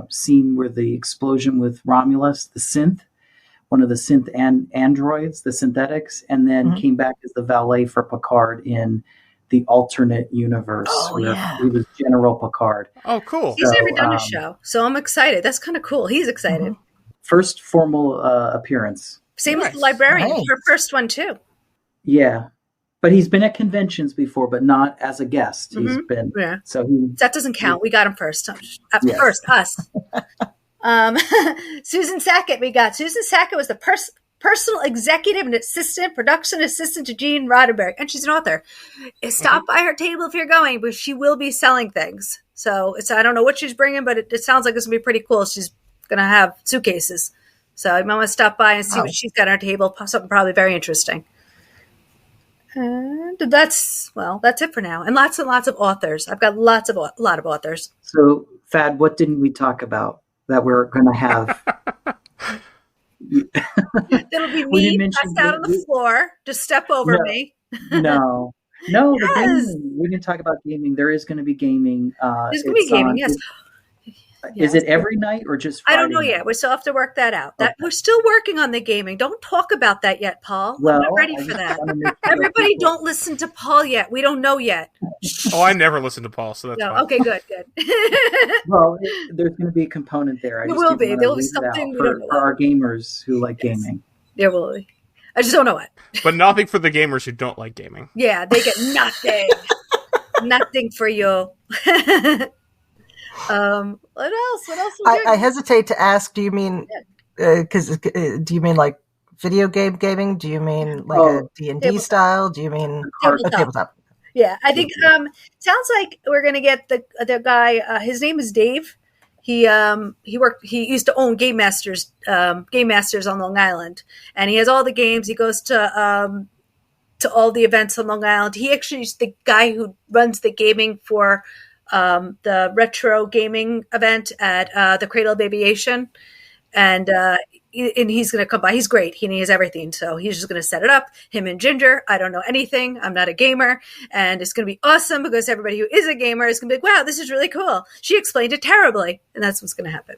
scene where the explosion with Romulus, the synth, one of the synth androids, the synthetics, and then came back as the valet for Picard in the alternate universe where he was General Picard. Oh, cool. He's never done a show, so I'm excited. That's kind of cool. He's excited. First formal appearance. Same as the librarian, her first one too. Yeah. But he's been at conventions before, but not as a guest. He's been that doesn't count. We got him first. First, us. Susan Sackett. We got Susan Sackett was the personal executive and production assistant to Gene Roddenberry, and she's an author. Stop by her table if you're going, but she will be selling things. So I don't know what she's bringing, but it sounds like it's gonna be pretty cool. She's gonna have suitcases, so you might want to stop by and see what she's got on her table. Something probably very interesting. And that's it for now. And lots of authors. I've got a lot of authors. So, Thad, what didn't we talk about that we're going to have? It'll be me passed out on the floor. Just step over me. No. Yes. The gaming. We didn't talk about gaming. There is going to be gaming. There's going to be gaming, yes. Is it every night or just Friday? I don't know yet. We still have to work that out. We're still working on the gaming. Don't talk about that yet, Paul. Well, I'm not ready for that. Everybody don't listen to Paul yet. We don't know yet. I never listen to Paul, so that's fine. Okay, good. Well, there's going to be a component there. There will be. There will be something for our gamers who like gaming. There will be. I just don't know what. But nothing for the gamers who don't like gaming. Yeah, they get nothing. Nothing for you. What else? I hesitate to ask. Do you mean do you mean like video game gaming? Do you mean like a D&D style? Do you mean tabletop? Yeah, I think sounds like we're gonna get the guy. His name is Dave. He used to own Game Masters on Long Island, and he has all the games. He goes to all the events on Long Island. He actually is the guy who runs the gaming for the retro gaming event at the Cradle of Aviation, and he's going to come by. He's great. He has everything, so he's just going to set it up. Him and Ginger. I don't know anything. I'm not a gamer, and it's going to be awesome because everybody who is a gamer is going to be like, "Wow, this is really cool." She explained it terribly, and that's what's going to happen.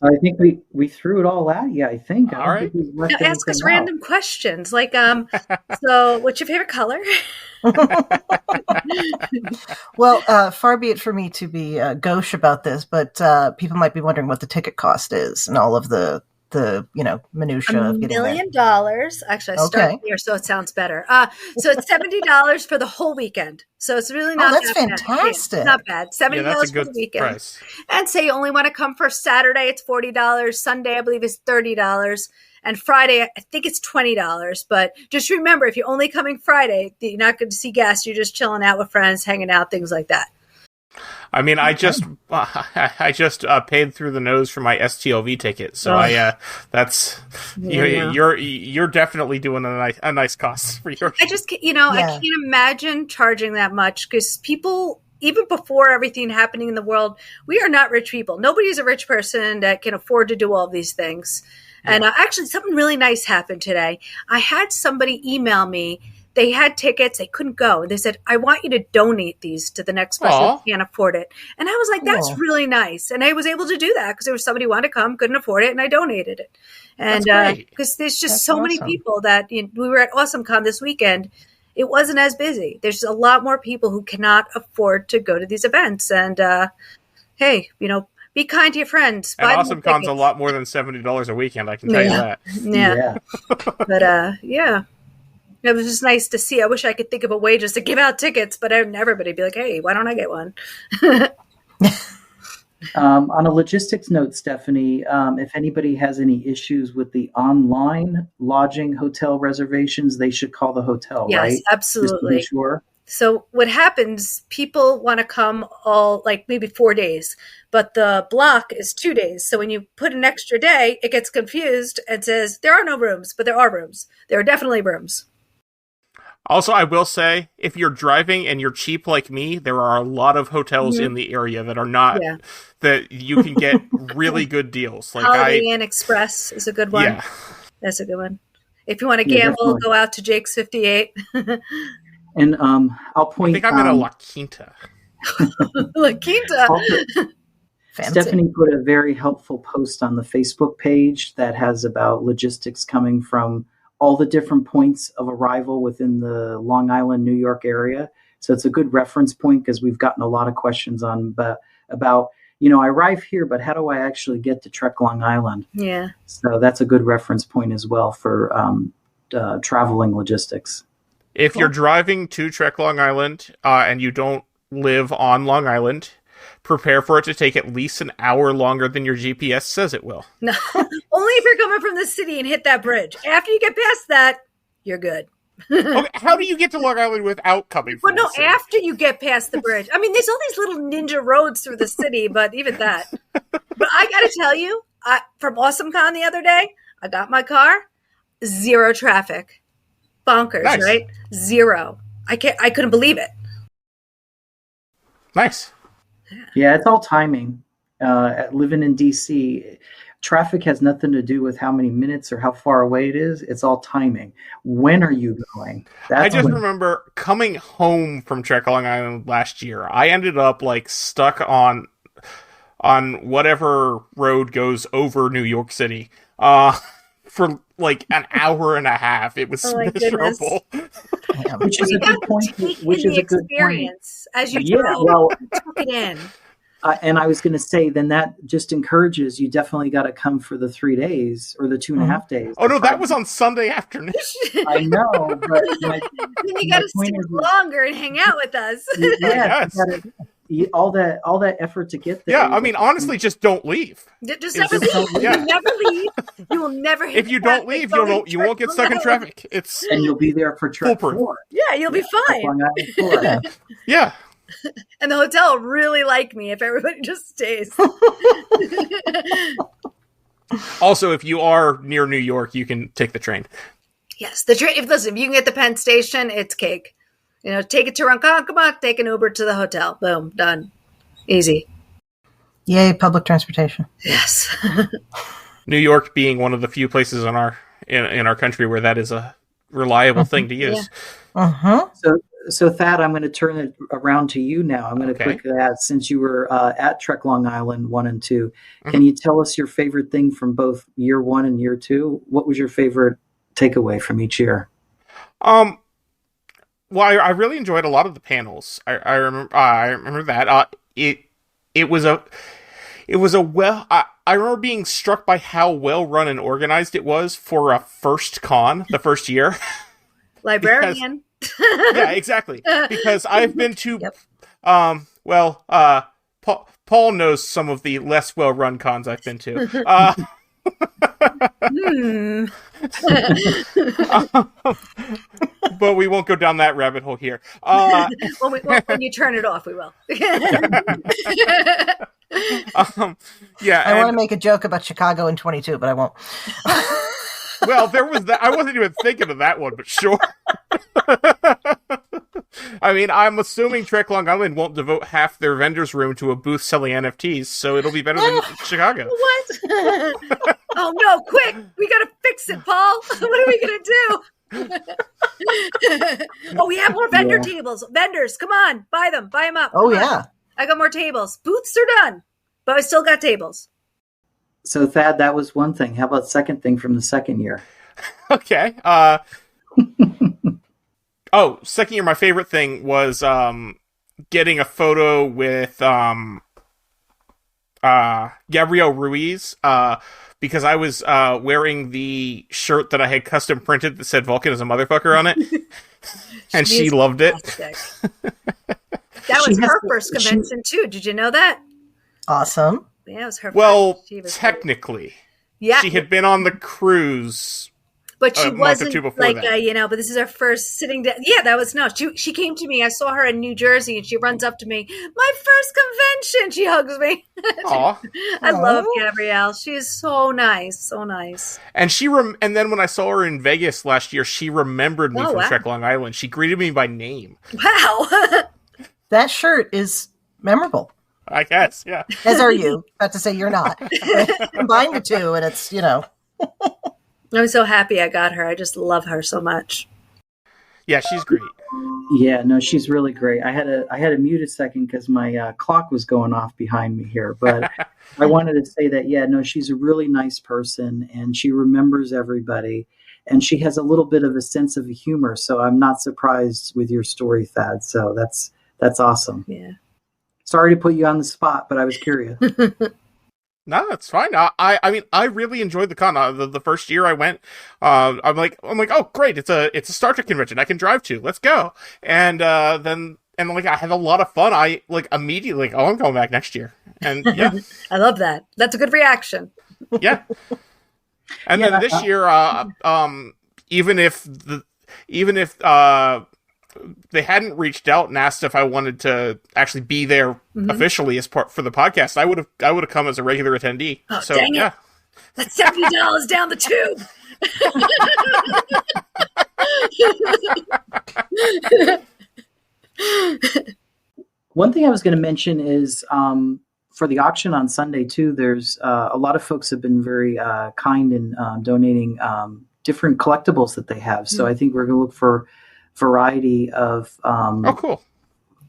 I think we threw it all at you. I think. All right. Now ask us random questions like, so what's your favorite color? Well, far be it for me to be gauche about this, but people might be wondering what the ticket cost is and all of the minutia of getting $1 million. Actually, I started here, so it sounds better. So it's $70 for the whole weekend. So it's really not. That's fantastic. Bad. Not bad. $70 for the weekend. Price. And say you only want to come for Saturday, it's $40. Sunday, I believe, is $30. And Friday, I think it's $20. But just remember, if you're only coming Friday, you're not going to see guests. You're just chilling out with friends, hanging out, things like that. I mean, I just paid through the nose for my STOV ticket, so that's you're definitely doing a nice cost for your. I just I can't imagine charging that much because people, even before everything happening in the world, we are not rich people. Nobody's a rich person that can afford to do all these things. Yeah. And actually, something really nice happened today. I had somebody email me. They had tickets. They couldn't go. They said, I want you to donate these to the next person who can't afford it. And I was like, that's really nice. And I was able to do that because there was somebody who wanted to come, couldn't afford it, and I donated it. And because there's just many people that we were at AwesomeCon this weekend. It wasn't as busy. There's a lot more people who cannot afford to go to these events. And hey, be kind to your friends. And AwesomeCon's a lot more than $70 a weekend, I can tell you that. Yeah. But yeah. It was just nice to see. I wish I could think of a way just to give out tickets, but everybody would be like, hey, why don't I get one? On a logistics note, Stephanie, if anybody has any issues with the online lodging hotel reservations, they should call the hotel, right? Yes, absolutely. Just to be sure. So what happens, people want to come all like maybe 4 days, but the block is 2 days. So when you put an extra day, it gets confused and says there are no rooms, but there are rooms. There are definitely rooms. Also, I will say, if you're driving and you're cheap like me, there are a lot of hotels in the area that are not, that you can get really good deals. Like Holiday Inn Express is a good one. Yeah. That's a good one. If you want to gamble, go out to Jake's 58. And I'll point. I think I'm in a La Quinta. La Quinta. Stephanie put a very helpful post on the Facebook page that has about logistics coming from all the different points of arrival within the Long Island, New York area. So it's a good reference point because we've gotten a lot of questions about, I arrive here, but how do I actually get to Trek Long Island? Yeah. So that's a good reference point as well for traveling logistics. If you're driving to Trek Long Island and you don't live on Long Island, prepare for it to take at least an hour longer than your GPS says it will. No, only if you're coming from the city and hit that bridge. After you get past that, you're good. Okay, how do you get to Long Island without coming from the city? After you get past the bridge. I mean, there's all these little ninja roads through the city, but even that. But I got to tell you, from AwesomeCon the other day, I got my car, 0 traffic. Bonkers, nice. Right? 0. I couldn't believe it. Nice. Yeah, it's all timing. Living in DC, traffic has nothing to do with how many minutes or how far away it is. It's all timing. When are you going? I just remember coming home from Trek Long Island last year. I ended up stuck on whatever road goes over New York City for an hour and a half. It was miserable. Which is a good point. Which is a good experience as you took it in. And I was going to say, then that just encourages you. Definitely got to come for the 3 days or the 2.5 days. Oh no, that was on Sunday afternoon. I know, but then you got to stay longer and hang out with us. Yes. All that effort to get there. Yeah, I mean, honestly, just don't leave. Just never leave. Yeah. You never leave. You will never hit if you don't leave, you won't get stuck in traffic. And you'll be there for Trek 4. Yeah, you'll be fine. Yeah. And the hotel will really like me if everybody just stays. Also, if you are near New York, you can take the train. Yes, the train. If you can get the Penn Station, it's cake. Take it to Ronkonkoma, take an Uber to the hotel. Boom, done. Easy. Yay, public transportation. Yes. New York being one of the few places in our country where that is a reliable thing to use. Yeah. So Thad, I'm going to turn it around to you now. I'm going to quickly ask, since you were at Trek Long Island 1 and 2, can you tell us your favorite thing from both year 1 and year 2? What was your favorite takeaway from each year? Well, I really enjoyed a lot of the panels. I remember that. It was a well. I remember being struck by how well run and organized it was for a first con, the first year. Librarian. Yeah, exactly. Because I've been to, Paul knows some of the less well run cons I've been to. But we won't go down that rabbit hole here. When you turn it off, we will. I want to make a joke about Chicago in 22, but I won't. Well, there was that. I wasn't even thinking of that one, but sure. I mean, I'm assuming Trek Long Island won't devote half their vendors' room to a booth selling NFTs, so it'll be better than Chicago. What? Oh no! Quick, we gotta fix it, Paul. What are we gonna do? Oh, we have more vendor tables. Vendors, come on, buy them up. Oh yeah, I got more tables. Booths are done, but I still got tables. So Thad, that was one thing. How about second thing from the second year? Okay. Second year, my favorite thing was getting a photo with Gabrielle Ruiz because I was wearing the shirt that I had custom printed that said Vulcan is a motherfucker on it. And she loved it. That was her first convention too. Did you know that? Awesome. Yeah, it was her. Well, technically, yeah, she had been on the cruise. But she wasn't like, but this is her first sitting down. Yeah, that was, she came to me. I saw her in New Jersey and she runs up to me. My first convention. She hugs me. I love Gabrielle. She is so nice. So nice. And and then when I saw her in Vegas last year, she remembered me from Trek Long Island. She greeted me by name. Wow. That shirt is memorable. I guess, yeah. As are you. About to say you're not. Combine the two and it's, I'm so happy I got her. I just love her so much. Yeah, she's great. Yeah, no, she's really great. I had to mute a second because my clock was going off behind me here. But I wanted to say that, she's a really nice person and she remembers everybody. And she has a little bit of a sense of humor. So I'm not surprised with your story, Thad. So that's awesome. Yeah. Sorry to put you on the spot, but I was curious. No, that's fine. I mean, I really enjoyed the con. The first year I went, I'm like, oh great, it's a Star Trek convention I can drive to. Let's go. And then I had a lot of fun. I immediately I'm going back next year. And yeah, I love that. That's a good reaction. Yeah. And then this year, even if they hadn't reached out and asked if I wanted to actually be there officially as part for the podcast, I would have come as a regular attendee. Oh, so dang it. That's $70 down the tube. One thing I was going to mention is for the auction on Sunday too, there's a lot of folks have been very kind in donating different collectibles that they have. So I think we're going to look for variety of cool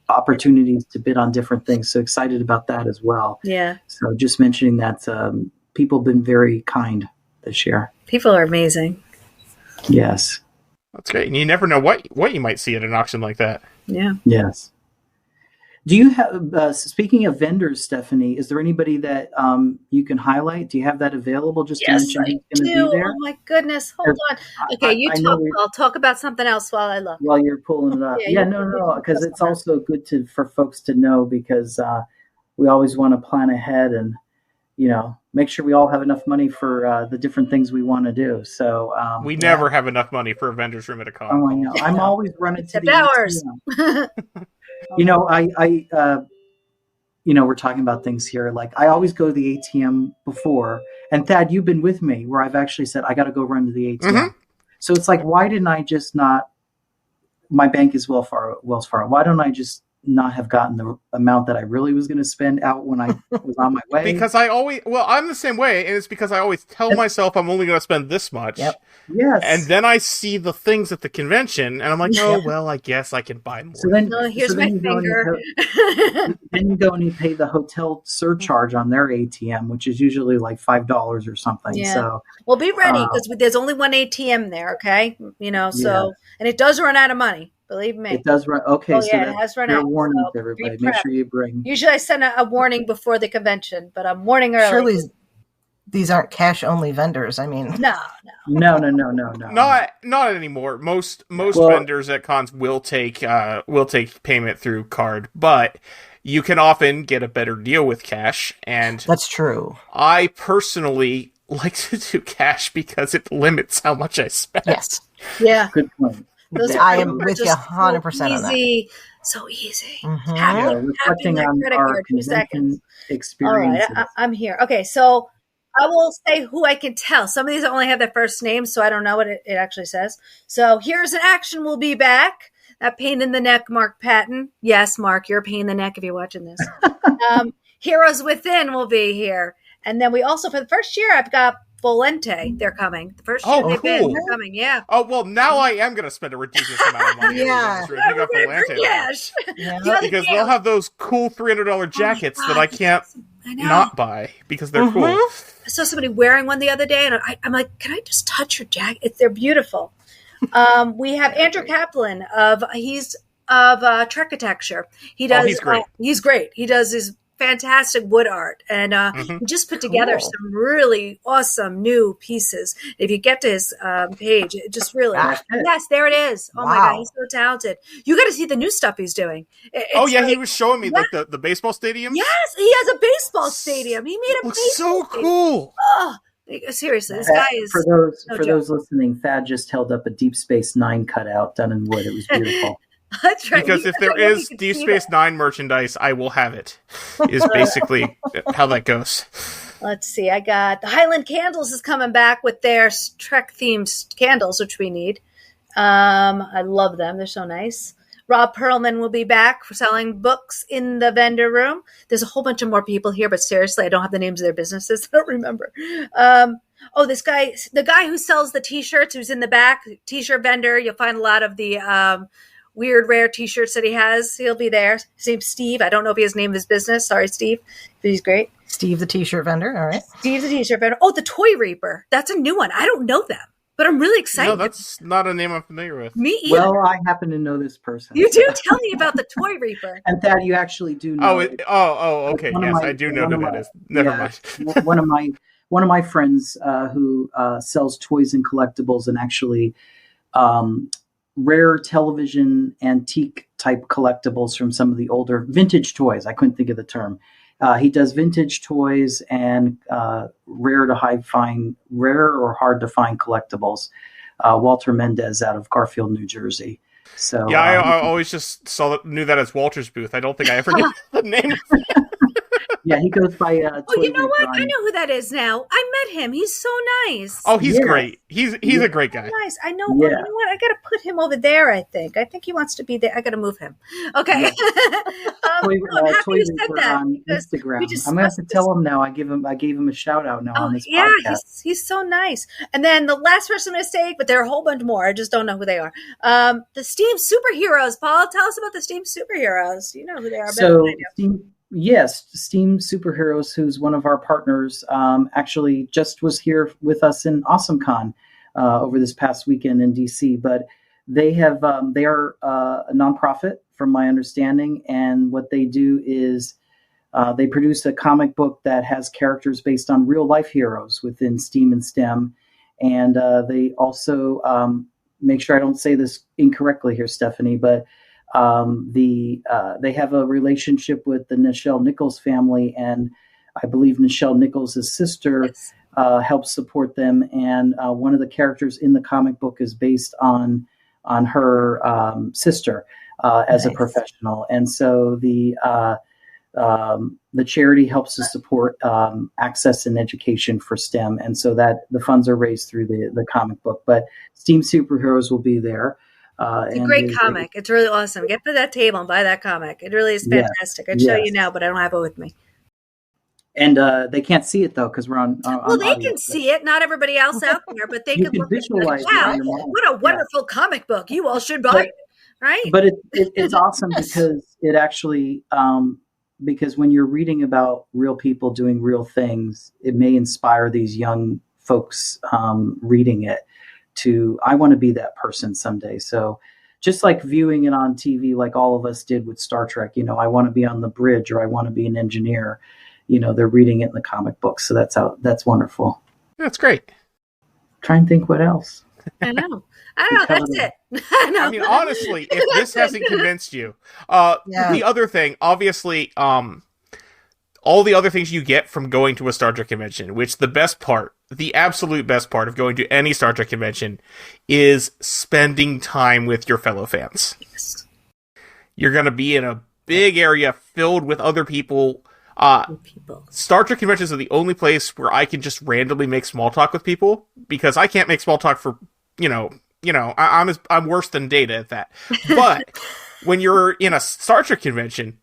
opportunities to bid on different things. So excited about that as well. Yeah. So just mentioning that people have been very kind this year. People are amazing. Yes. That's great. And you never know what you might see at an auction like that. Yeah. Yes. Do you have, speaking of vendors, Stephanie, is there anybody that you can highlight? Do you have that available just to mention who's going to be there? Oh my goodness. Hold on. Okay, you talk. I'll talk about something else while I look. While you're pulling it up. No, because it's also good for folks to know because we always want to plan ahead and, make sure we all have enough money for the different things we want to do. So we never have enough money for a vendor's room at a con. Oh, I know. I'm always running to the hours. We're talking about things here. Like I always go to the ATM before, and Thad, you've been with me where I've actually said, I got to go run to the ATM. Mm-hmm. So it's like, why didn't I just not, my bank is Wells Fargo. Why don't I just not have gotten the amount that I really was going to spend out when I was on my way? Because I'm the same way. And it's because I always tell myself I'm only going to spend this much. Yep. Yes. And then I see the things at the convention and I'm like, I guess I can buy more. So then, here's my finger. Then you go and you pay the hotel surcharge on their ATM, which is usually like $5 or something. Yeah. So, well, be ready because there's only one ATM there. Okay. And it does run out of money. Believe me. It does run. Okay. So it has run out. Warning to everybody. Make sure you bring. Usually I send a warning before the convention, but I'm warning early. Surely these aren't cash only vendors. I mean, no. Not anymore. Most vendors at cons will take payment through card, but you can often get a better deal with cash. And that's true. I personally like to do cash because it limits how much I spend. Yes. Yeah. Good point. I am with you 100% on that. So easy. Mm-hmm. Reflecting on our convention experience. All right, I'm here. Okay, so I will say who I can tell. Some of these only have their first name, so I don't know what it actually says. So here's an action. We'll be back. That pain in the neck, Mark Patton. Yes, Mark, you're a pain in the neck if you're watching this. Heroes Within will be here. And then we also, for the first year, I've got Volente. They're coming. The first year they've been. They're coming, yeah. Oh, well, now I am going to spend a ridiculous amount of money. Yeah. Because they'll have those cool $300 jackets that I can't not buy because they're cool. I saw somebody wearing one the other day, and I'm like, can I just touch your jacket? They're beautiful. We have Andrew Kaplan he's of Trekatecture. He does. He's great. He's great. He does his fantastic wood art, and he just put together some really awesome new pieces. If you get to his page, it just really yes, there it is. Oh my God, he's so talented. You got to see the new stuff he's doing. He was showing me like the baseball stadium. Yes, he has a baseball stadium. He made a baseball so cool. Oh, seriously, this guy is for those listening. Thad just held up a Deep Space Nine cutout done in wood. It was beautiful. That's right. Because if there is Deep Space Nine merchandise, I will have it. Is basically how that goes. Let's see. I got the Highland Candles is coming back with their Trek themed candles, which we need. I love them. They're so nice. Rob Perlman will be back for selling books in the vendor room. There's a whole bunch of more people here, but seriously, I don't have the names of their businesses. I don't remember. This guy, the guy who sells the T-shirts, who's in the back, T-shirt vendor. You'll find a lot of the weird, rare T-shirts that he has. He'll be there. His name's Steve. I don't know if he has named his business. Sorry, Steve. But he's great. Steve, the T-shirt vendor. All right. Steve, the T-shirt vendor. Oh, the Toy Reaper. That's a new one. I don't know them, but I'm really excited. No, that's not a name I'm familiar with. Me either. Well, I happen to know this person. You do? Tell me about the Toy Reaper. And that you actually do know. Okay. Yes, I do know who that is. Never mind. One of my friends who sells toys and collectibles and actually rare television antique type collectibles from some of the older vintage toys. I couldn't think of the term. He does vintage toys and rare or hard to find collectibles. Walter Mendez out of Garfield, New Jersey. So yeah, I always just knew that as Walter's booth. I don't think I ever knew the name. Yeah, he goes by. You know what? I know who that is now. I met him. He's so nice. Oh, he's great. He's a great guy. Nice. I know. Yeah. You know what? I got to put him over there. I think he wants to be there. I got to move him. Okay. I'm happy you said that on Instagram. I'm gonna have to tell him now. I gave him a shout out now on this podcast. Yeah, he's so nice. And then the last person mistake, but there are a whole bunch more. I just don't know who they are. The Steam Superheroes. Paul, tell us about the Steam Superheroes. You know who they are. So Yes, Steam Superheroes, who's one of our partners, actually just was here with us in AwesomeCon over this past weekend in DC. But they are a nonprofit, from my understanding, and what they do is they produce a comic book that has characters based on real life heroes within Steam and STEM, and they also make sure I don't say this incorrectly here, Stephanie, but they have a relationship with the Nichelle Nichols family, and I believe Nichelle Nichols' sister helps support them. And one of the characters in the comic book is based on her sister as a professional. And so the charity helps to support access and education for STEM, and so that the funds are raised through the comic book. But Steam Superheroes will be there. It's a great comic. It's really awesome. Get to that table and buy that comic. It really is fantastic. I'd show you now, but I don't have it with me. And they can't see it though because we're on. Well, they can see it. Not everybody else out there, but they can look visualize. Wow, what a wonderful comic book! You all should buy it, right? But it's awesome because it actually because when you're reading about real people doing real things, it may inspire these young folks reading it. I want to be that person someday. So just like viewing it on TV, like all of us did with Star Trek, I want to be on the bridge or I want to be an engineer, they're reading it in the comic book. So that's wonderful. That's great. Try and think what else. I know. That's it. I mean, honestly, if this hasn't convinced you, the other thing, obviously, all the other things you get from going to a Star Trek convention, which the absolute best part of going to any Star Trek convention is spending time with your fellow fans. Yes. You're going to be in a big area filled with other people. Star Trek conventions are the only place where I can just randomly make small talk with people because I can't make small talk for, I'm worse than Data at that. But when you're in a Star Trek convention,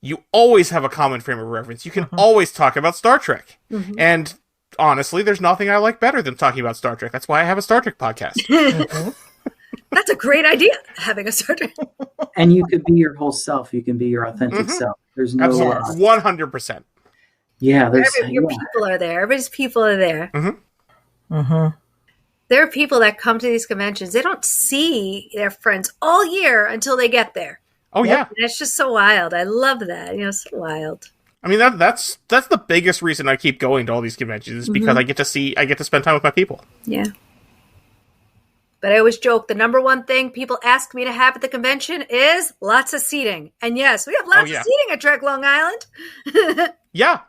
you always have a common frame of reference. You can always talk about Star Trek. Mm-hmm. And honestly, there's nothing I like better than talking about Star Trek. That's why I have a Star Trek podcast. That's a great idea, having a Star Trek. And you could be your whole self. You can be your authentic self. There's no... Absolutely. 100%. Yeah. Your people are there. Everybody's people are there. Mm-hmm. Mm-hmm. There are people that come to these conventions. They don't see their friends all year until they get there. Oh, yeah. And it's just so wild. I love that. So wild. I mean, that's the biggest reason I keep going to all these conventions, is because I get to spend time with my people. Yeah. But I always joke, the number one thing people ask me to have at the convention is lots of seating. And yes, we have lots of seating at Trek Long Island. Yeah.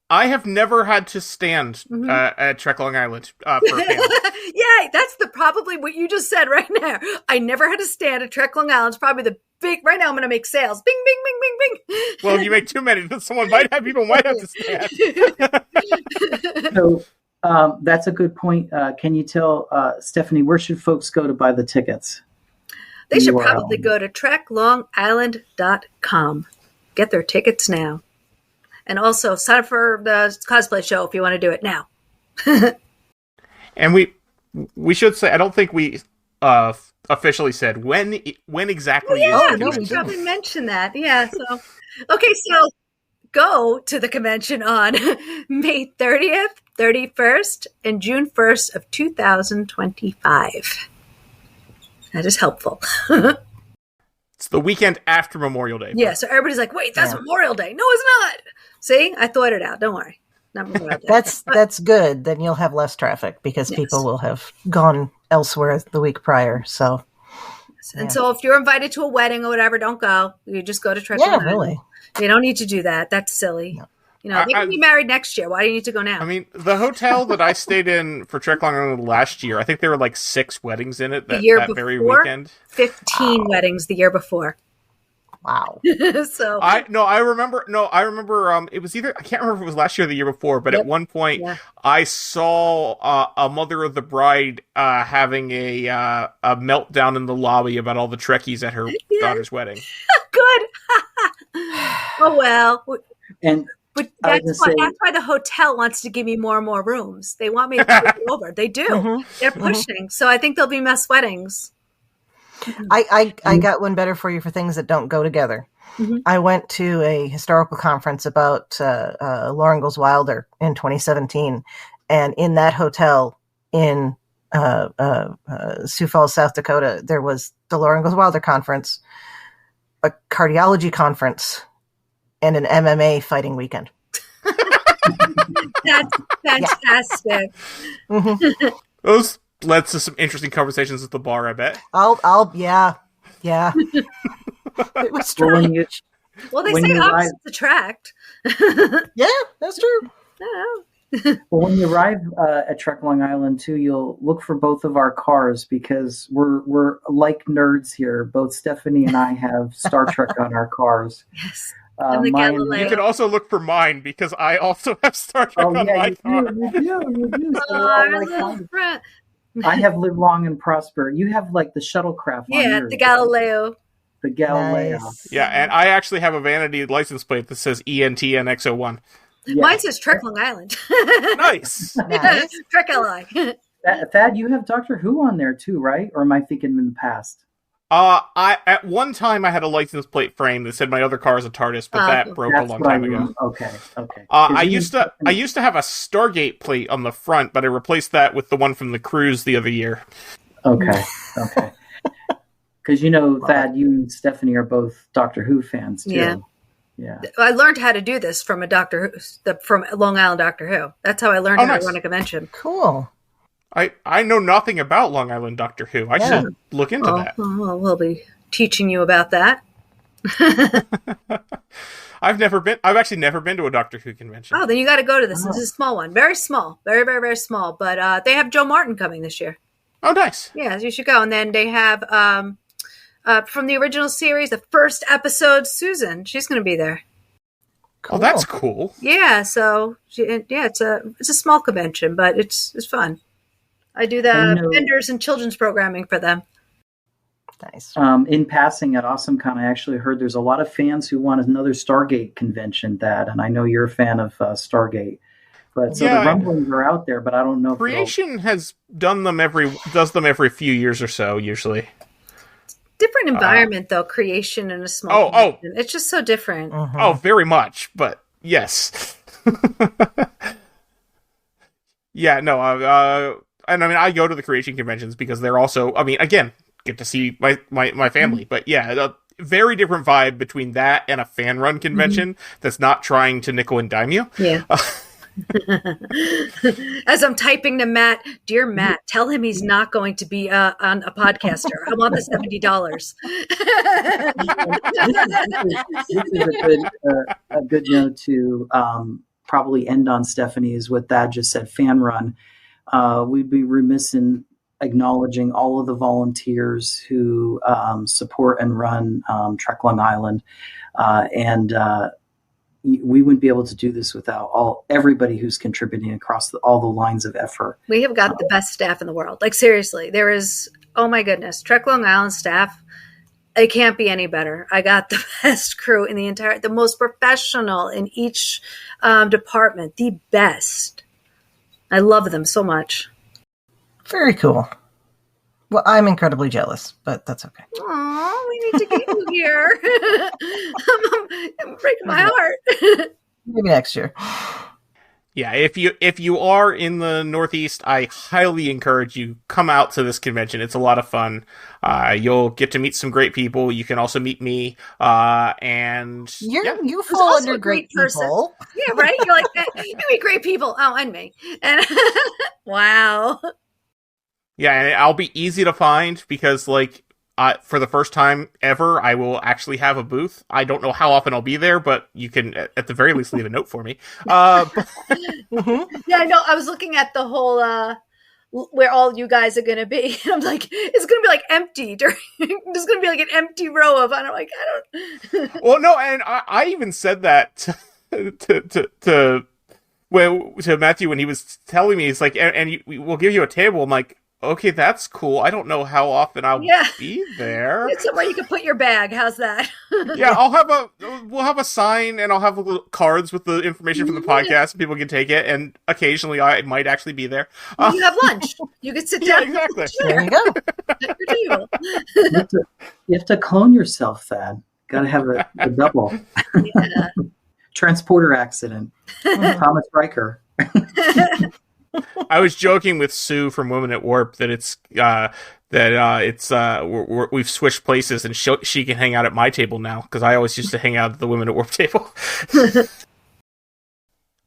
I have never had to stand at Trek Long Island for a panel. Yeah, that's probably what you just said right now. I never had to stand at Trek Long Island. It's probably the big, right now I'm going to make sales. Bing, bing, bing, bing, bing. Well, if you make too many, then people might have to stand. So that's a good point. Can you tell, Stephanie, where should folks go to buy the tickets? They should probably go to treklongisland.com. Get their tickets now. And also sign up for the cosplay show if you want to do it now. And we should say, I don't think we officially said when exactly. Yeah, we probably mentioned that. Yeah. So, okay, so go to the convention on May 30th, 31st, and June 1st of 2025. That is helpful. It's the weekend after Memorial Day. Yeah, so everybody's like, wait, that's Memorial Day. No, it's not. See, I thought it out. Don't worry. Not Memorial Day. That's good. Then you'll have less traffic because people will have gone elsewhere the week prior. So, and so if you're invited to a wedding or whatever, don't go. You just go to Trek. Yeah, really. You don't need to do that. That's silly. No. You know, they can be married next year. Why do you need to go now? I mean, the hotel that I stayed in for Trek Long Island last year, I think there were like 6 weddings in it that very weekend. 15 weddings the year before. Wow. So I remember it was either, I can't remember if it was last year or the year before, but at one point I saw a mother of the bride having a meltdown in the lobby about all the Trekkies at her daughter's wedding. Good. Oh well. But that's why the hotel wants to give me more and more rooms. They want me to take it over. They do. They're pushing. So I think there'll be mass weddings. I got one better for you for things that don't go together. I went to a historical conference about Laura Ingalls Wilder in 2017, and in that hotel in Sioux Falls, South Dakota, there was the Laura Ingalls Wilder conference, a cardiology conference, and an MMA fighting weekend. That's fantastic. Those led to some interesting conversations at the bar, I bet. Yeah. It was strange. Well, they say opposites attract. Yeah, that's true. Well, when you arrive at Trek Long Island, too, you'll look for both of our cars because we're like nerds here. Both Stephanie and I have Star Trek on our cars. Yes. You can also look for mine because I also have Star Trek on my car. You do. So I have Live Long and Prosper. You have like the shuttlecraft. Yeah, the Galileo. The Galileo. Nice. Yeah, and I actually have a vanity license plate that says ENTNX01. Yeah. Mine says Trek Long Island. Nice. Trek LI. Thad, you have Doctor Who on there too, right? Or am I thinking in the past? I at one time I had a license plate frame that said my other car is a TARDIS, but that broke a long time ago. Okay. I used to have a Stargate plate on the front, but I replaced that with the one from the cruise the other year. Okay. Because Thad, you and Stephanie are both Doctor Who fans too. Yeah. I learned how to do this from from Long Island Doctor Who. That's how I learned how to run a convention. Cool. I know nothing about Long Island Doctor Who. I should look into that. Well, we'll be teaching you about that. I've actually never been to a Doctor Who convention. Oh, then you got to go to this. This is a small one. Very small. Very, very, very small. But they have Joe Martin coming this year. Oh, nice. Yeah, you should go. And then they have, from the original series, the first episode, Susan. She's going to be there. Cool. Oh, that's cool. Yeah, so, it's a small convention, but it's fun. I do the vendors and children's programming for them. Nice. In passing at AwesomeCon, I actually heard there's a lot of fans who want another Stargate convention, and I know you're a fan of Stargate. But so the rumblings are out there, but I don't know. Creation has does them every few years or so, usually. Different environment though, Creation in a small convention. It's just so different. Oh, very much, but yes. Yeah, no, and I mean, I go to the Creation conventions because they're also, I mean, again, get to see my family. But yeah, very different vibe between that and a fan run convention that's not trying to nickel and dime you. Yeah. As I'm typing to Matt, dear Matt, tell him he's not going to be on a podcaster. I want the $70. This is a good note to probably end on, Stephanie, is what Thad just said, fan run. We'd be remiss in acknowledging all of the volunteers who support and run Trek Long Island. And we wouldn't be able to do this without everybody who's contributing across all the lines of effort. We have got the best staff in the world. Like, seriously, there is, oh my goodness, Trek Long Island staff, it can't be any better. I got the best crew in the most professional in each department, the best. I love them so much. Very cool. Well, I'm incredibly jealous, but that's okay. Aw, we need to get you here. I'm breaking my heart. Maybe next year. Yeah, if you are in the Northeast, I highly encourage you, come out to this convention. It's a lot of fun. You'll get to meet some great people. You can also meet me. And you fall under great people. Yeah, right. You're like, you meet great people. Oh, and me. And wow. Yeah, and I'll be easy to find because, like, for the first time ever, I will actually have a booth. I don't know how often I'll be there, but you can, at the very least, leave a note for me. Yeah, I know. I was looking at the whole where all you guys are going to be. I'm like, it's going to be like empty. There's going to be like an empty row of. I'm like, I don't. Well, no, and I even said that to Matthew when he was telling me. It's like, and we'll give you a table. I'm like, okay, that's cool. I don't know how often I'll be there. It's somewhere you can put your bag. How's that? Yeah, we'll have a sign and I'll have little cards with the information from the podcast and people can take it. And occasionally I might actually be there. You have lunch. You can sit down. Yeah, exactly. There you go. You have to clone yourself, Thad. Got to have a double. Yeah. Transporter accident. Thomas Riker. I was joking with Sue from Women at Warp that we've switched places and she can hang out at my table now because I always used to hang out at the Women at Warp table.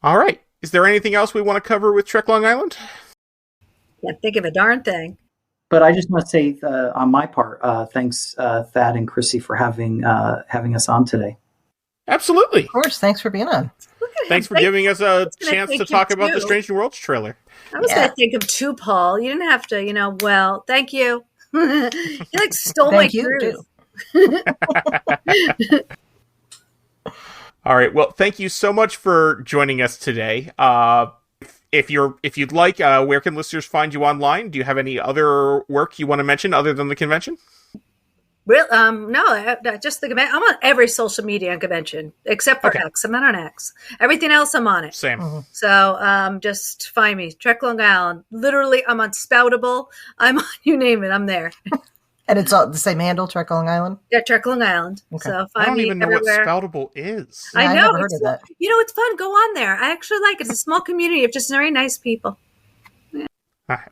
All right. Is there anything else we want to cover with Trek Long Island? Can't think of a darn thing. But I just want to say, on my part, thanks, Thad and Chrissy, for having us on today. Absolutely. Of course. Thanks for being on. Thanks for giving us a chance to talk about the Strange New Worlds trailer. I was going to think of too, Paul. You didn't have to, well, thank you. You stole my cruise. All right. Well, thank you so much for joining us today. If you'd like, where can listeners find you online? Do you have any other work you want to mention other than the convention? No, just the convention. I'm on every social media convention except for X. I'm not on X. Everything else, I'm on it. Same. Mm-hmm. So just find me. Trek Long Island. Literally, I'm on Spoutable. I'm on, you name it, I'm there. And it's all the same handle, Trek Long Island? Yeah, Trek Long Island. Okay. So I don't even know everywhere. what Spoutable is. I know. I never heard of that. It's fun. Go on there. I actually like it. It's a small community of just very nice people. Yeah.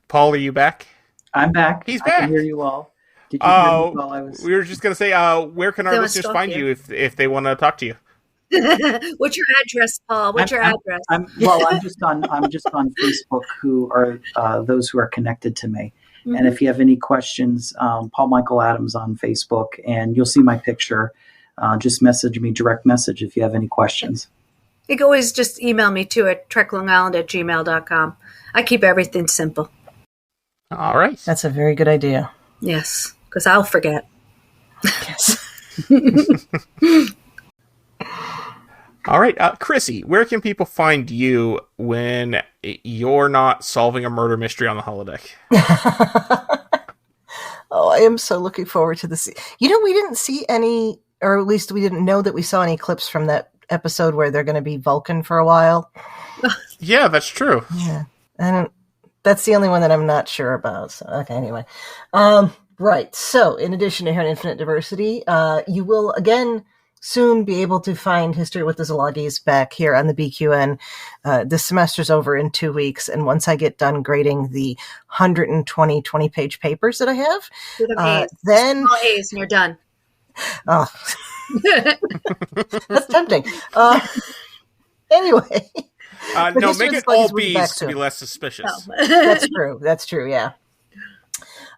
Paul, are you back? I'm back. He's back. I can hear you all. Did you hear me while I was... We were just going to say, where can our listeners find you if they want to talk to you? What's your address, Paul? What's your address? I'm just on Facebook. Who are those who are connected to me? Mm-hmm. And if you have any questions, Paul Michael Adams on Facebook, and you'll see my picture. Just message me, direct message if you have any questions. You can always just email me too at treklongisland@gmail.com. I keep everything simple. All right, that's a very good idea. Yes, because I'll forget. Yes. All right, Chrissy, where can people find you when you're not solving a murder mystery on the holodeck? Oh, I am so looking forward to this. We didn't see any, or at least we didn't know that we saw any clips from that episode where they're going to be Vulcan for a while. Yeah, that's true. Yeah, and that's the only one that I'm not sure about. So, okay, anyway. Right, so in addition to Here on Infinite Diversity, you will, again, soon be able to find History with the Szilagys back here on the BQN. This semester's over in 2 weeks, and once I get done grading the 120 20-page papers that I have, then... Small A's and you're done. Oh, that's tempting. Anyway. No, make it all B's to be less suspicious. Oh. That's true. Yeah.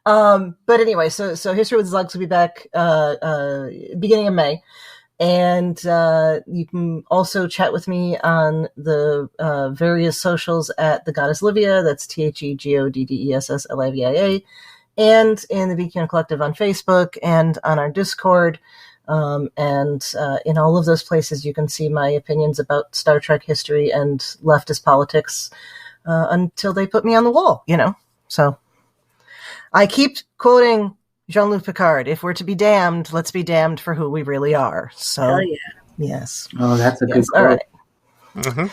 But anyway, so History with Slugs will be back beginning of May, and you can also chat with me on the various socials at the Goddess Livia. That's TheGoddessLivia, and in the BQN Collective on Facebook and on our Discord. And in all of those places, you can see my opinions about Star Trek history and leftist politics until they put me on the wall, So I keep quoting Jean-Luc Picard, if we're to be damned, let's be damned for who we really are. So, hell yeah. Yes. Oh, that's a good quote. All right. Mm-hmm.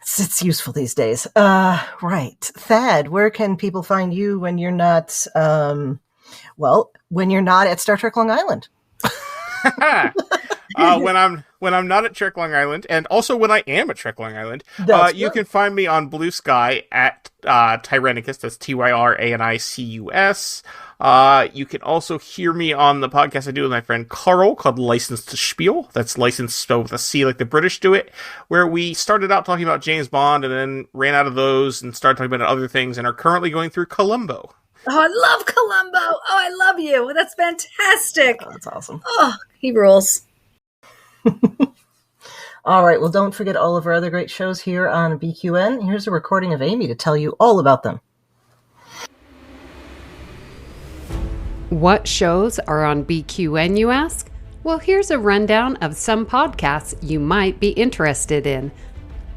It's useful these days. Right. Thad, where can people find you when you're not, when you're not at Star Trek Long Island? When I'm not at Trek Long Island, and also when I am at Trek Long Island, you can find me on Bluesky at Tyrannicus. That's Tyranicus. You can also hear me on the podcast I do with my friend Carl called License to Spiel. That's license spelled with a C like the British do it, where we started out talking about James Bond and then ran out of those and started talking about other things and are currently going through Columbo. Oh, I love Columbo. Oh, I love you. That's fantastic. Oh, that's awesome. Oh, he rules. All right. Well, don't forget all of our other great shows here on BQN. Here's a recording of Amy to tell you all about them. What shows are on BQN, you ask? Well, here's a rundown of some podcasts you might be interested in.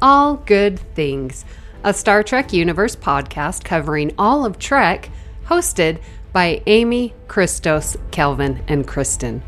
All Good Things, a Star Trek Universe podcast covering all of Trek, hosted by Amy, Christos, Kelvin, and Kristen.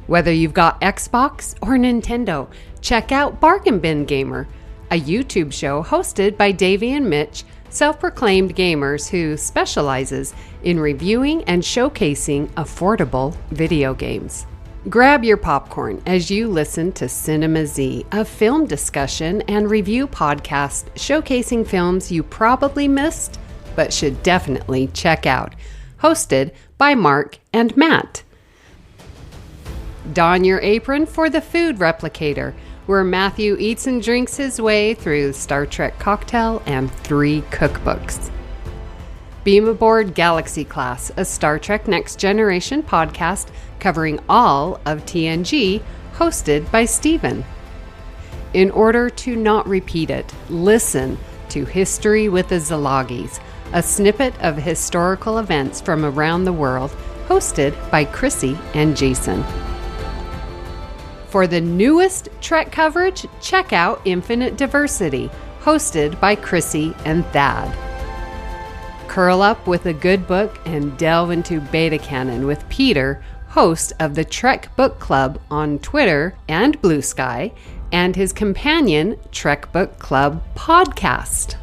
Whether you've got Xbox or Nintendo, check out Bargain Bin Gamer, a YouTube show hosted by Davey and Mitch, self-proclaimed gamers who specializes in reviewing and showcasing affordable video games. Grab your popcorn as you listen to Cinema Z, a film discussion and review podcast showcasing films you probably missed but should definitely check out, hosted by Mark and Matt. Don your apron for The Food Replicator, where Matthew eats and drinks his way through Star Trek Cocktail and 3 cookbooks. Beam Aboard Galaxy Class, a Star Trek Next Generation podcast covering all of TNG, hosted by Steven. In order to not repeat it, listen to History with the Szilagys, a snippet of historical events from around the world, hosted by Chrissy and Jason. For the newest Trek coverage, check out Infinite Diversity, hosted by Chrissy and Thad. Curl up with a good book and delve into beta canon with Peter, host of the Trek Book Club on Twitter and Bluesky, and his companion Trek Book Club podcast.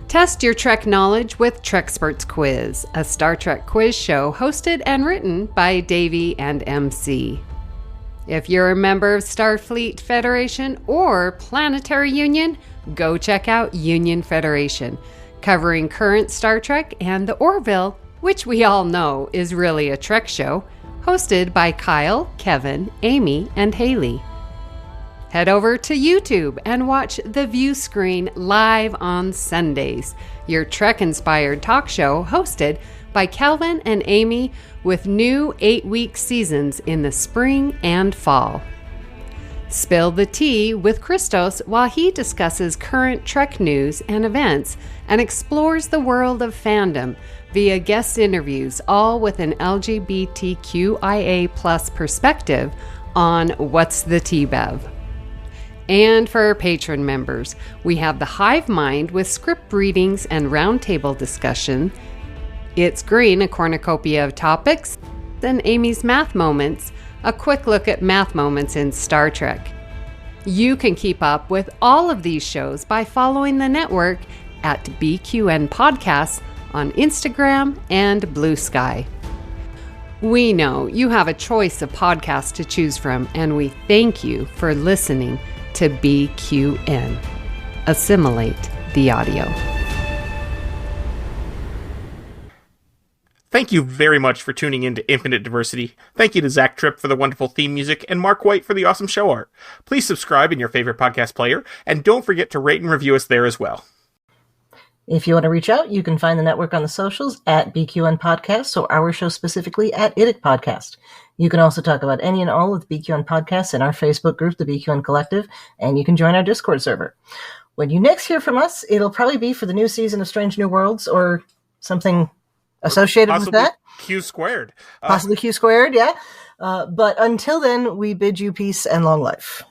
Test your Trek knowledge with Treksperts Quiz, a Star Trek quiz show hosted and written by Davey and MC. If you're a member of Starfleet Federation or Planetary Union, go check out Union Federation, covering current Star Trek and the Orville, which we all know is really a Trek show, hosted by Kyle, Kevin, Amy, and Haley. Head over to YouTube and watch The View Screen live on Sundays, your Trek-inspired talk show hosted by Calvin and Amy with new 8-week seasons in the spring and fall. Spill the tea with Christos while he discusses current Trek news and events and explores the world of fandom via guest interviews, all with an LGBTQIA+ perspective on What's the Tea, Bev? And for our patron members, we have the Hive Mind with script readings and roundtable discussion, It's Green, a cornucopia of topics, then Amy's Math Moments, a quick look at math moments in Star Trek. You can keep up with all of these shows by following the network at BQN Podcasts on Instagram and Bluesky. We know you have a choice of podcasts to choose from, and we thank you for listening to BQN. Assimilate the audio. Thank you very much for tuning in to Infinite Diversity. Thank you to Zach Tripp for the wonderful theme music and Mark White for the awesome show art. Please subscribe in your favorite podcast player, and don't forget to rate and review us there as well. If you want to reach out, you can find the network on the socials at BQN Podcast, or our show specifically at IDIC Podcast. You can also talk about any and all of the BQN podcasts in our Facebook group, the BQN Collective, and you can join our Discord server. When you next hear from us, it'll probably be for the new season of Strange New Worlds or something associated with that. Q squared. Possibly Q squared, yeah. But until then, we bid you peace and long life.